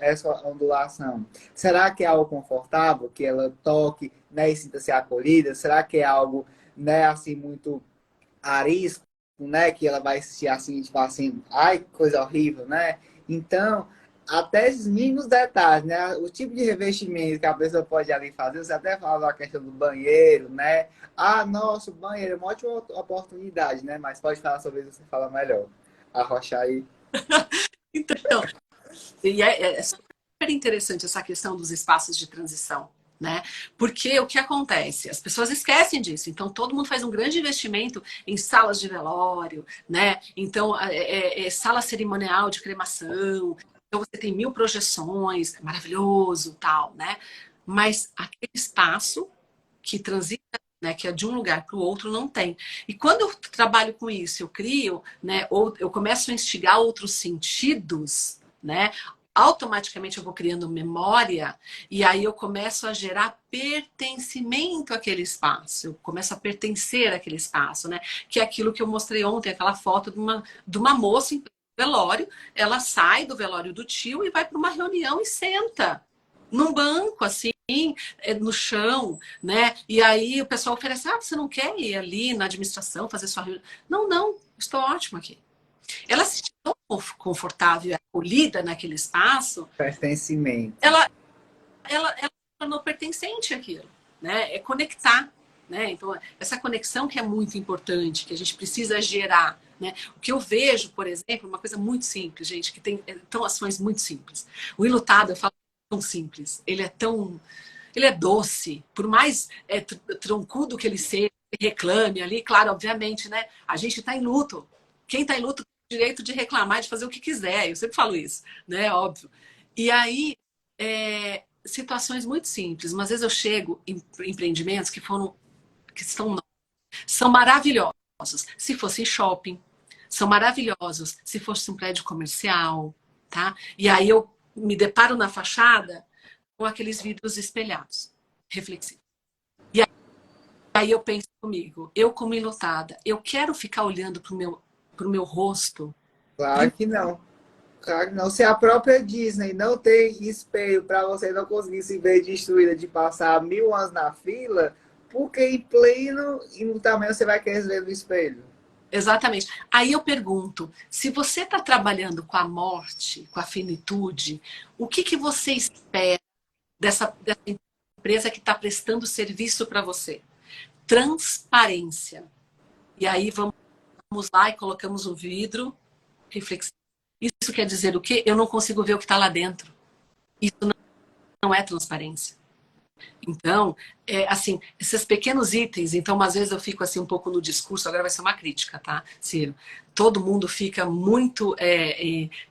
essa ondulação. Será que é algo confortável, que ela toque, né, e sinta-se acolhida? Será que é algo, né, assim, muito arisco, né, que ela vai se assim, tipo assim, ai, coisa horrível, né? Então, até esses mínimos detalhes, né? O tipo de revestimento que a pessoa pode ali fazer, você até falou a questão do banheiro, né? Ah, nossa, o banheiro é uma ótima oportunidade, né? Mas pode falar sobre isso, você fala melhor. Arrochar aí. Então, e é super interessante essa questão dos espaços de transição, né? Porque o que acontece? As pessoas esquecem disso. Então, todo mundo faz um grande investimento em salas de velório, né? Então, sala cerimonial de cremação. Então, você tem 1000 projeções, é maravilhoso, tal, né? Mas aquele espaço que transita, né, que é de um lugar para o outro, não tem. E quando eu trabalho com isso, eu crio, né, ou eu começo a instigar outros sentidos, né, automaticamente eu vou criando memória e aí eu começo a gerar pertencimento àquele espaço. Eu começo a pertencer àquele espaço, né? Que é aquilo que eu mostrei ontem, aquela foto de uma moça em velório, ela sai do velório do tio e vai para uma reunião e senta num banco assim, no chão, né? E aí o pessoal oferece, você não quer ir ali na administração fazer sua reunião? Não, não, estou ótima aqui. Ela se sentiu tão confortável e acolhida naquele espaço, Pertencimento. ela se tornou pertencente àquilo, né? É conectar, né? Então, essa conexão que é muito importante, que a gente precisa gerar, né? O que eu vejo, por exemplo, uma coisa muito simples, gente, que tem tão ações muito simples. O enlutado, eu falo, é tão simples, ele é doce, por mais troncudo que ele seja, reclame ali, claro, obviamente, né? A gente está em luto. Quem está em luto tem o direito de reclamar, de fazer o que quiser. Eu sempre falo isso, né? Óbvio. E aí, situações muito simples. Mas às vezes eu chego em empreendimentos que são maravilhosos. Se fosse em shopping, são maravilhosos. Se fosse um prédio comercial, tá? E aí eu me deparo na fachada com aqueles vidros espelhados, reflexivos. E aí eu penso comigo, eu como enlutada, eu quero ficar olhando pro meu rosto. Claro que não. Claro que não. Se a própria Disney não tem espelho para você não conseguir se ver destruída de passar 1000 anos na fila, por que em pleno e tamanho você vai querer se ver no espelho? Exatamente. Aí eu pergunto, se você está trabalhando com a morte, com a finitude, o que você espera dessa empresa que está prestando serviço para você? Transparência. E aí vamos lá e colocamos um vidro reflexivo. Isso quer dizer o quê? Eu não consigo ver o que está lá dentro. Isso não é transparência. Então, assim, esses pequenos itens, então, às vezes eu fico assim um pouco no discurso, agora vai ser uma crítica, tá, Ciro? Todo mundo fica muito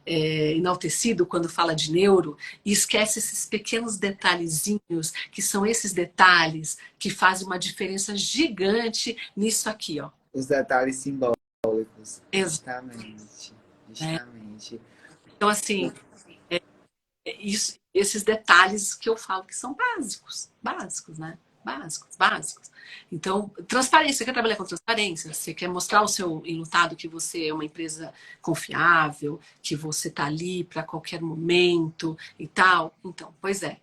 enaltecido quando fala de neuro e esquece esses pequenos detalhezinhos, que são esses detalhes que fazem uma diferença gigante nisso aqui, ó. Os detalhes simbólicos. Exato, Justamente. né? Justamente. Então, assim, esses detalhes que eu falo que são básicos, básicos, né? Básicos, básicos. Então, transparência, você quer trabalhar com transparência? Você quer mostrar ao seu enlutado que você é uma empresa confiável, que você está ali para qualquer momento e tal? Então, pois é,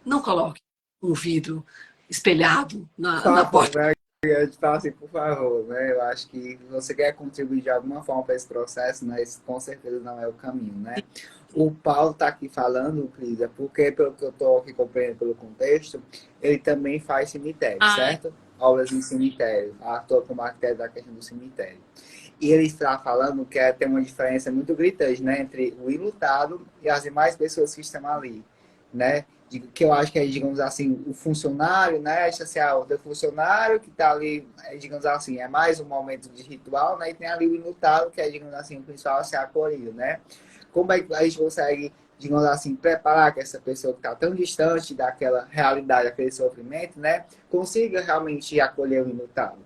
não coloque um vidro espelhado Por na favor, porta. né? Eu te falo assim, por favor, né? Eu acho que você quer contribuir de alguma forma para esse processo, mas com certeza não é o caminho, né? O Paulo está aqui falando, Cris, é porque, pelo que eu estou aqui compreendendo pelo contexto, ele também faz cemitério, Ai, certo? Obras em cemitério, atua como arquiteto da questão do cemitério. E ele está falando que tem uma diferença muito gritante, né? Entre o enlutado e as demais pessoas que estão ali, né? que eu acho que é, digamos assim, o funcionário, né? Essencial do funcionário, que está ali, digamos assim, é mais um momento de ritual, né? E tem ali o inutável, que é, digamos assim, o principal a ser acolhido, né? Como é que a gente consegue, digamos assim, preparar que essa pessoa que está tão distante daquela realidade, daquele sofrimento, né? Consiga realmente acolher o inutável?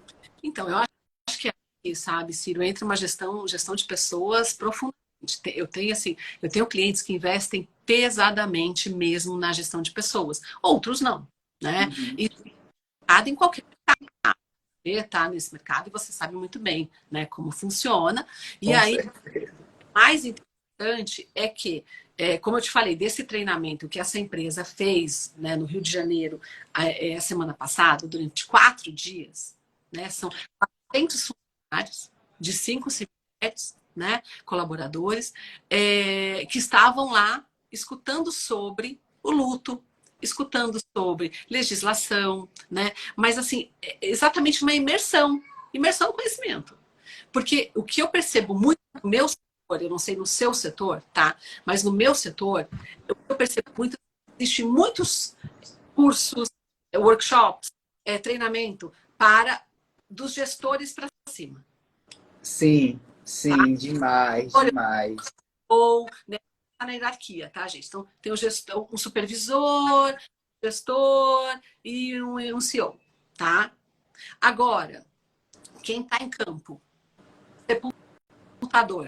Então, eu acho que é aí, sabe, Ciro, entra uma gestão de pessoas profundamente. Eu tenho, assim, eu tenho clientes que investem pesadamente mesmo na gestão de pessoas. Outros não, né? Uhum. E em qualquer você está nesse mercado e você sabe muito bem, né, como funciona. E Com aí, certeza. o mais interessante é que, como eu te falei, desse treinamento que essa empresa fez, né, no Rio de Janeiro, a semana passada, durante 4 dias, né, são 400 funcionários de 5 CEPs, né, colaboradores, que estavam lá escutando sobre o luto, escutando sobre legislação, né? Mas assim, exatamente uma imersão no conhecimento. Porque o que eu percebo muito no meu setor, eu não sei no seu setor, tá? Mas no meu setor, eu percebo muito, existem muitos cursos, workshops, treinamento para dos gestores para cima, Sim, tá? sim, demais, demais. Ou né, tá na hierarquia, tá, gente? Então tem o gestor, um supervisor, gestor e um CEO, tá? Agora, quem está em campo, sepultador,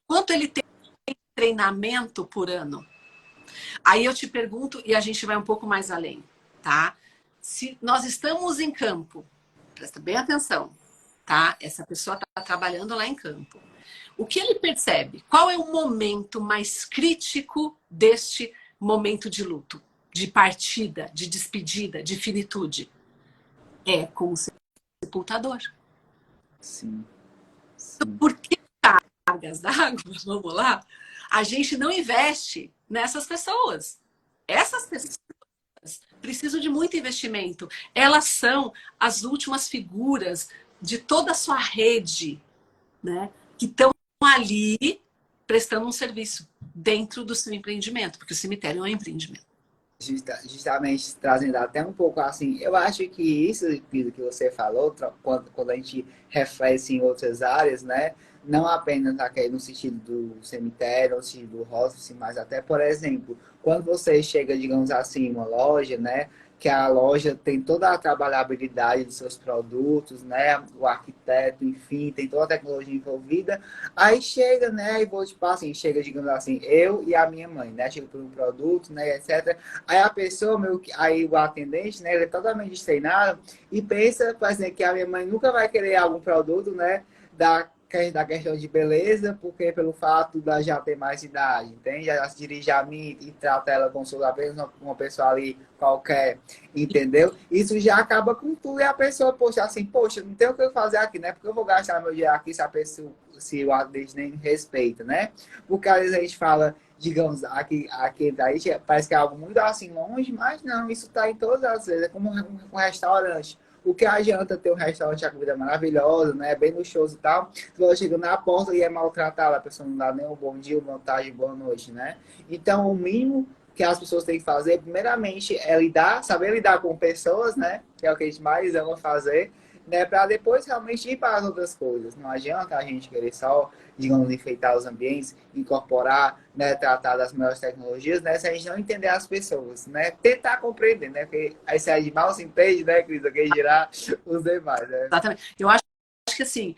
quanto ele tem de treinamento por ano? Aí eu te pergunto e a gente vai um pouco mais além, tá? Se nós estamos em campo, presta bem atenção, tá? Essa pessoa está trabalhando lá em campo. O que ele percebe? Qual é o momento mais crítico deste momento de luto, de partida, de despedida, de finitude? É com o sepultador. Sim, sim. Por que cargas d'água, vamos lá, a gente não investe nessas pessoas? Essas pessoas precisam de muito investimento. Elas são as últimas figuras de toda a sua rede, né? Que estão ali prestando um serviço dentro do seu empreendimento, porque o cemitério é um empreendimento. Justamente trazendo até um pouco assim, eu acho que isso que você falou, quando a gente reflete em outras áreas, né? Não apenas aqui no sentido do cemitério, no sentido do hospice, mas até, por exemplo, quando você chega, digamos assim, em uma loja, né? Que a loja tem toda a trabalhabilidade dos seus produtos, né? O arquiteto, enfim, tem toda a tecnologia envolvida. Aí chega, né? E vou, tipo assim, chega, digamos assim, eu e a minha mãe, né? Chega por um produto, né? Etc. Aí a pessoa, aí o atendente, né, ele é totalmente destreinado e pensa, por exemplo, que a minha mãe nunca vai querer algum produto, né, da questão de beleza, porque pelo fato da já ter mais idade, entende? Ela se dirige a mim e trata ela como se fosse apenas uma pessoa ali qualquer, entendeu? Isso já acaba com tudo e a pessoa, poxa, assim, poxa, não tem o que eu fazer aqui, né? Porque eu vou gastar meu dinheiro aqui se a pessoa, se o atendente nem respeita, né? Porque às vezes a gente fala digamos, aqui daí parece que é algo muito assim longe, mas não, isso está em todas as vezes, é como um restaurante. O que adianta ter um restaurante, a comida é maravilhosa, né? Bem luxuoso e tal. Você chega na porta e é maltratada, a pessoa não dá nem um bom dia, boa tarde, boa noite, né? Então, o mínimo que as pessoas têm que fazer, primeiramente, é saber lidar com pessoas, né? Que é o que a gente mais ama fazer, né? Para depois realmente ir para as outras coisas. Não adianta a gente querer só digamos, enfeitar os ambientes, incorporar, né, tratar das melhores tecnologias, né, se a gente não entender as pessoas, né, tentar compreender, né, porque aí se a gente mal se entende, né, Cris, que girar os demais, né. Exatamente. Eu acho que assim,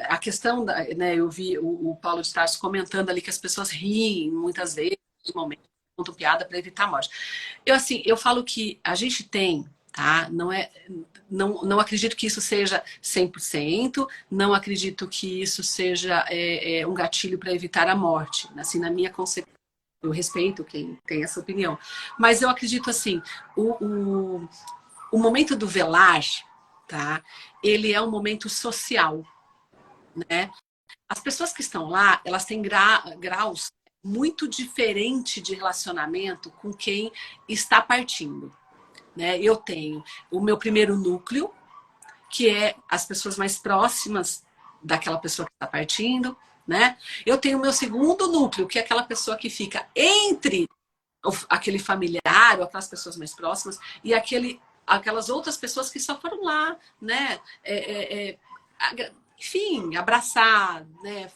a questão da, né, eu vi o Paulo de Tarso comentando ali que as pessoas riem muitas vezes, normalmente, contam piada para evitar a morte. Eu falo que a gente tem, tá? Não acredito que isso seja 100%, não acredito que isso seja um gatilho para evitar a morte. Assim, na minha concepção, eu respeito quem tem essa opinião. Mas eu acredito assim, o momento do velar, tá? Ele é um momento social, né? As pessoas que estão lá, elas têm graus muito diferentes de relacionamento com quem está partindo. Né? Eu tenho o meu primeiro núcleo, que é as pessoas mais próximas daquela pessoa que está partindo, né? Eu tenho o meu segundo núcleo, que é aquela pessoa que fica entre aquele familiar ou aquelas pessoas mais próximas e aquelas outras pessoas que só foram lá, né? Enfim, abraçar, né?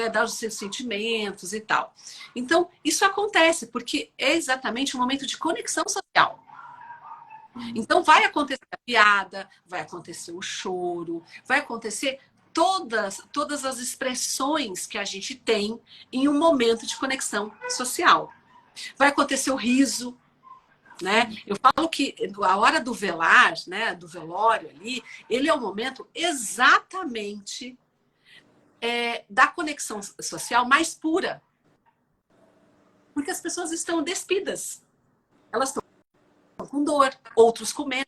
Dar os seus sentimentos e tal. Então, isso acontece porque é exatamente um momento de conexão social. Então, vai acontecer a piada, vai acontecer o choro, vai acontecer todas as expressões que a gente tem em um momento de conexão social. Vai acontecer o riso, né? Eu falo que a hora do velar, né, do velório ali, ele é o momento exatamente da conexão social mais pura. Porque as pessoas estão despidas. Elas estão com dor, outros com medo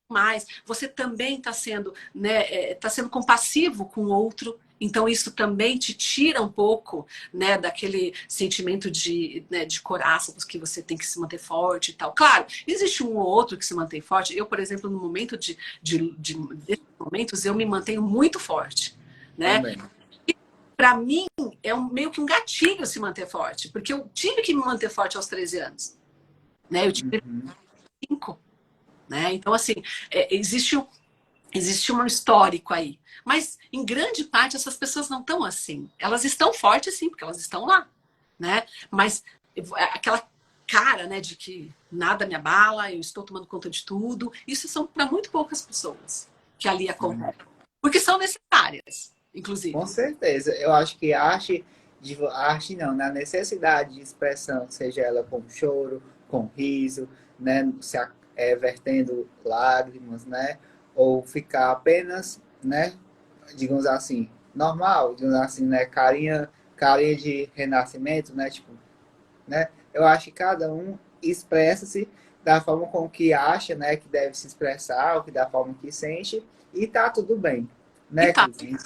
mais. Você também está sendo, né, tá sendo compassivo com o outro. Então, isso também te tira um pouco, né, daquele sentimento de coraça, que você tem que se manter forte e tal. Claro, existe um ou outro que se mantém forte. Eu, por exemplo, no momento desses momentos, eu me mantenho muito forte. Né? Para mim, é meio que um gatilho se manter forte, porque eu tive que me manter forte aos 13 anos. Né? Eu tive 5. Né? Então, assim, existe um histórico aí. Mas, em grande parte, essas pessoas não estão assim. Elas estão fortes, sim, porque elas estão lá. Né? Mas aquela cara, né, de que nada me abala, eu estou tomando conta de tudo, isso são para muito poucas pessoas que ali acontecem. Porque são necessárias, inclusive. Com certeza. Eu acho que arte não, na necessidade de expressão, seja ela com choro, com riso, né, vertendo lágrimas, né, ou ficar apenas, né, digamos assim, normal, digamos assim, né, carinha de renascimento, né, tipo, né, eu acho que cada um expressa-se da forma com que acha, né, que deve se expressar, ou que da forma que sente, e tá tudo bem, né, Cris?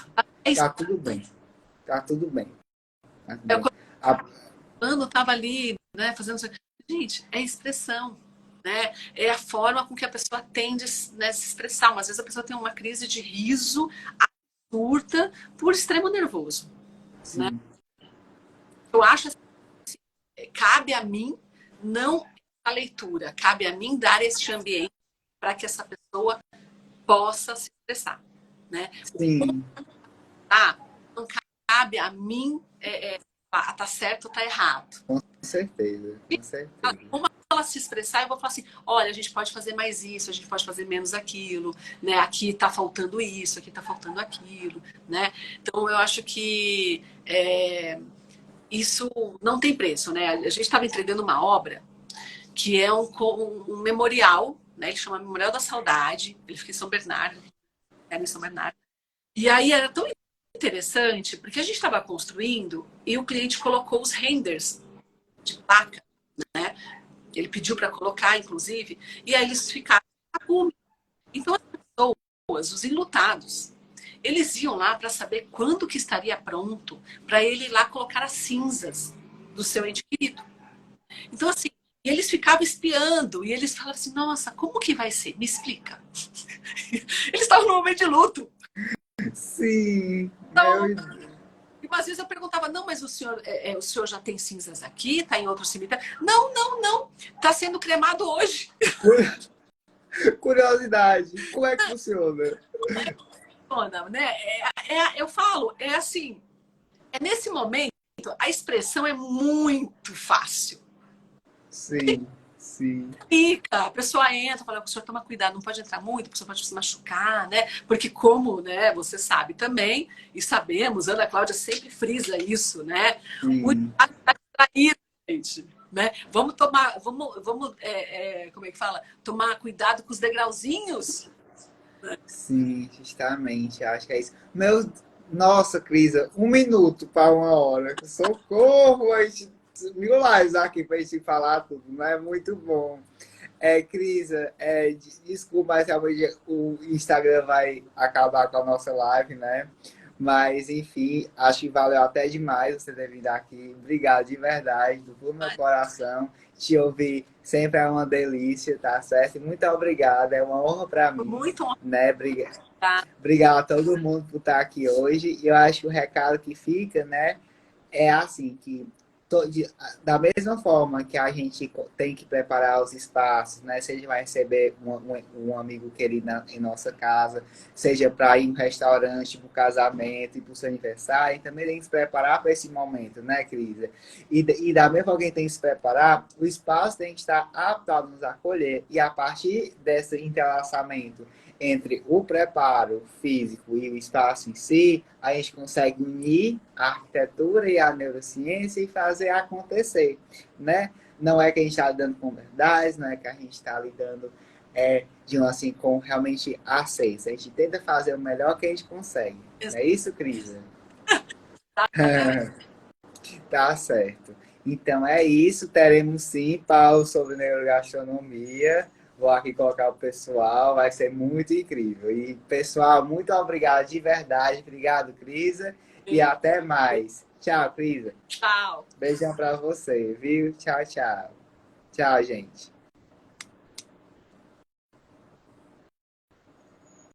Tá tudo bem. Tá tudo bem. Tá tudo bem. Quando estava ali, né, fazendo... Gente, é expressão. Né? É a forma com que a pessoa tende, né, se expressar. Às vezes a pessoa tem uma crise de riso curta por extremo nervoso. Né? Eu acho assim, cabe a mim não a leitura, cabe a mim dar este ambiente para que essa pessoa possa se expressar. Né? Sim. Não cabe a mim tá certo ou tá errado. Com certeza. Com certeza. Como ela se expressar, eu vou falar assim, olha, a gente pode fazer mais isso, a gente pode fazer menos aquilo, né? Aqui tá faltando isso, aqui tá faltando aquilo, né? Então eu acho que isso não tem preço, né? A gente estava entregando uma obra que é um memorial, né? Ele chama Memorial da Saudade, ele fica em São Bernardo, era em São Bernardo. E aí era tão interessante, porque a gente estava construindo e o cliente colocou os renders de placa, né? Ele pediu para colocar, inclusive, e aí eles ficaram com. Então as pessoas, os enlutados, eles iam lá para saber quando que estaria pronto para ele ir lá colocar as cinzas do seu ente querido. Então, assim, eles ficavam espiando e eles falavam assim, nossa, como que vai ser? Me explica. Eles estavam no momento de luto. Sim. Então, às vezes eu perguntava, não, mas o senhor já tem cinzas aqui? Está em outro cemitério? Não, não, não. Está sendo cremado hoje. Curiosidade. Como é que funciona? Né? Eu falo, é assim, nesse momento, a expressão é muito fácil. Sim, sim. Fica, a pessoa entra, fala, o senhor toma cuidado, não pode entrar muito, a pessoa pode se machucar, né? Porque como, né, você sabe também, e sabemos, Ana Cláudia sempre frisa isso, né? Muito distraído, gente. Né? Vamos como é que fala? Tomar cuidado com os degrauzinhos. Sim, justamente, acho que é isso. Nossa, Crisa, 1 minuto para 1 hora. Socorro, a gente, 1000 lives aqui para a gente falar tudo, não é muito bom. Crisa, desculpa, mas realmente o Instagram vai acabar com a nossa live, né? Mas, enfim, acho que valeu até demais você ter vindo aqui. Obrigado de verdade, do fundo do meu coração. Te ouvir sempre é uma delícia, tá certo? Muito obrigado, é uma honra para mim. Muito honra. Né? Obrigado a todo mundo por estar aqui hoje. E eu acho que o recado que fica, né, é assim, que Da mesma forma que a gente tem que preparar os espaços, né? Seja vai receber um amigo querido em nossa casa, seja para ir em um restaurante, para o casamento e para o seu aniversário, também tem que se preparar para esse momento, né, Cris? E da mesma forma que a gente tem que se preparar, o espaço tem que estar apto a nos acolher. E a partir desse entrelaçamento entre o preparo físico e o espaço em si, a gente consegue unir a arquitetura e a neurociência e fazer acontecer, né? Não é que a gente está lidando com verdades, não é que a gente está lidando assim, com realmente acesso. A gente tenta fazer o melhor que a gente consegue. Não é isso, Cris? Tá certo. Então é isso. Teremos sim, Paulo, sobre neurogastronomia. Vou aqui colocar o pessoal, vai ser muito incrível. E, pessoal, muito obrigado de verdade. Obrigado, Crisa. E até mais. Tchau, Crisa. Tchau. Beijão pra você, viu? Tchau, tchau. Tchau, gente.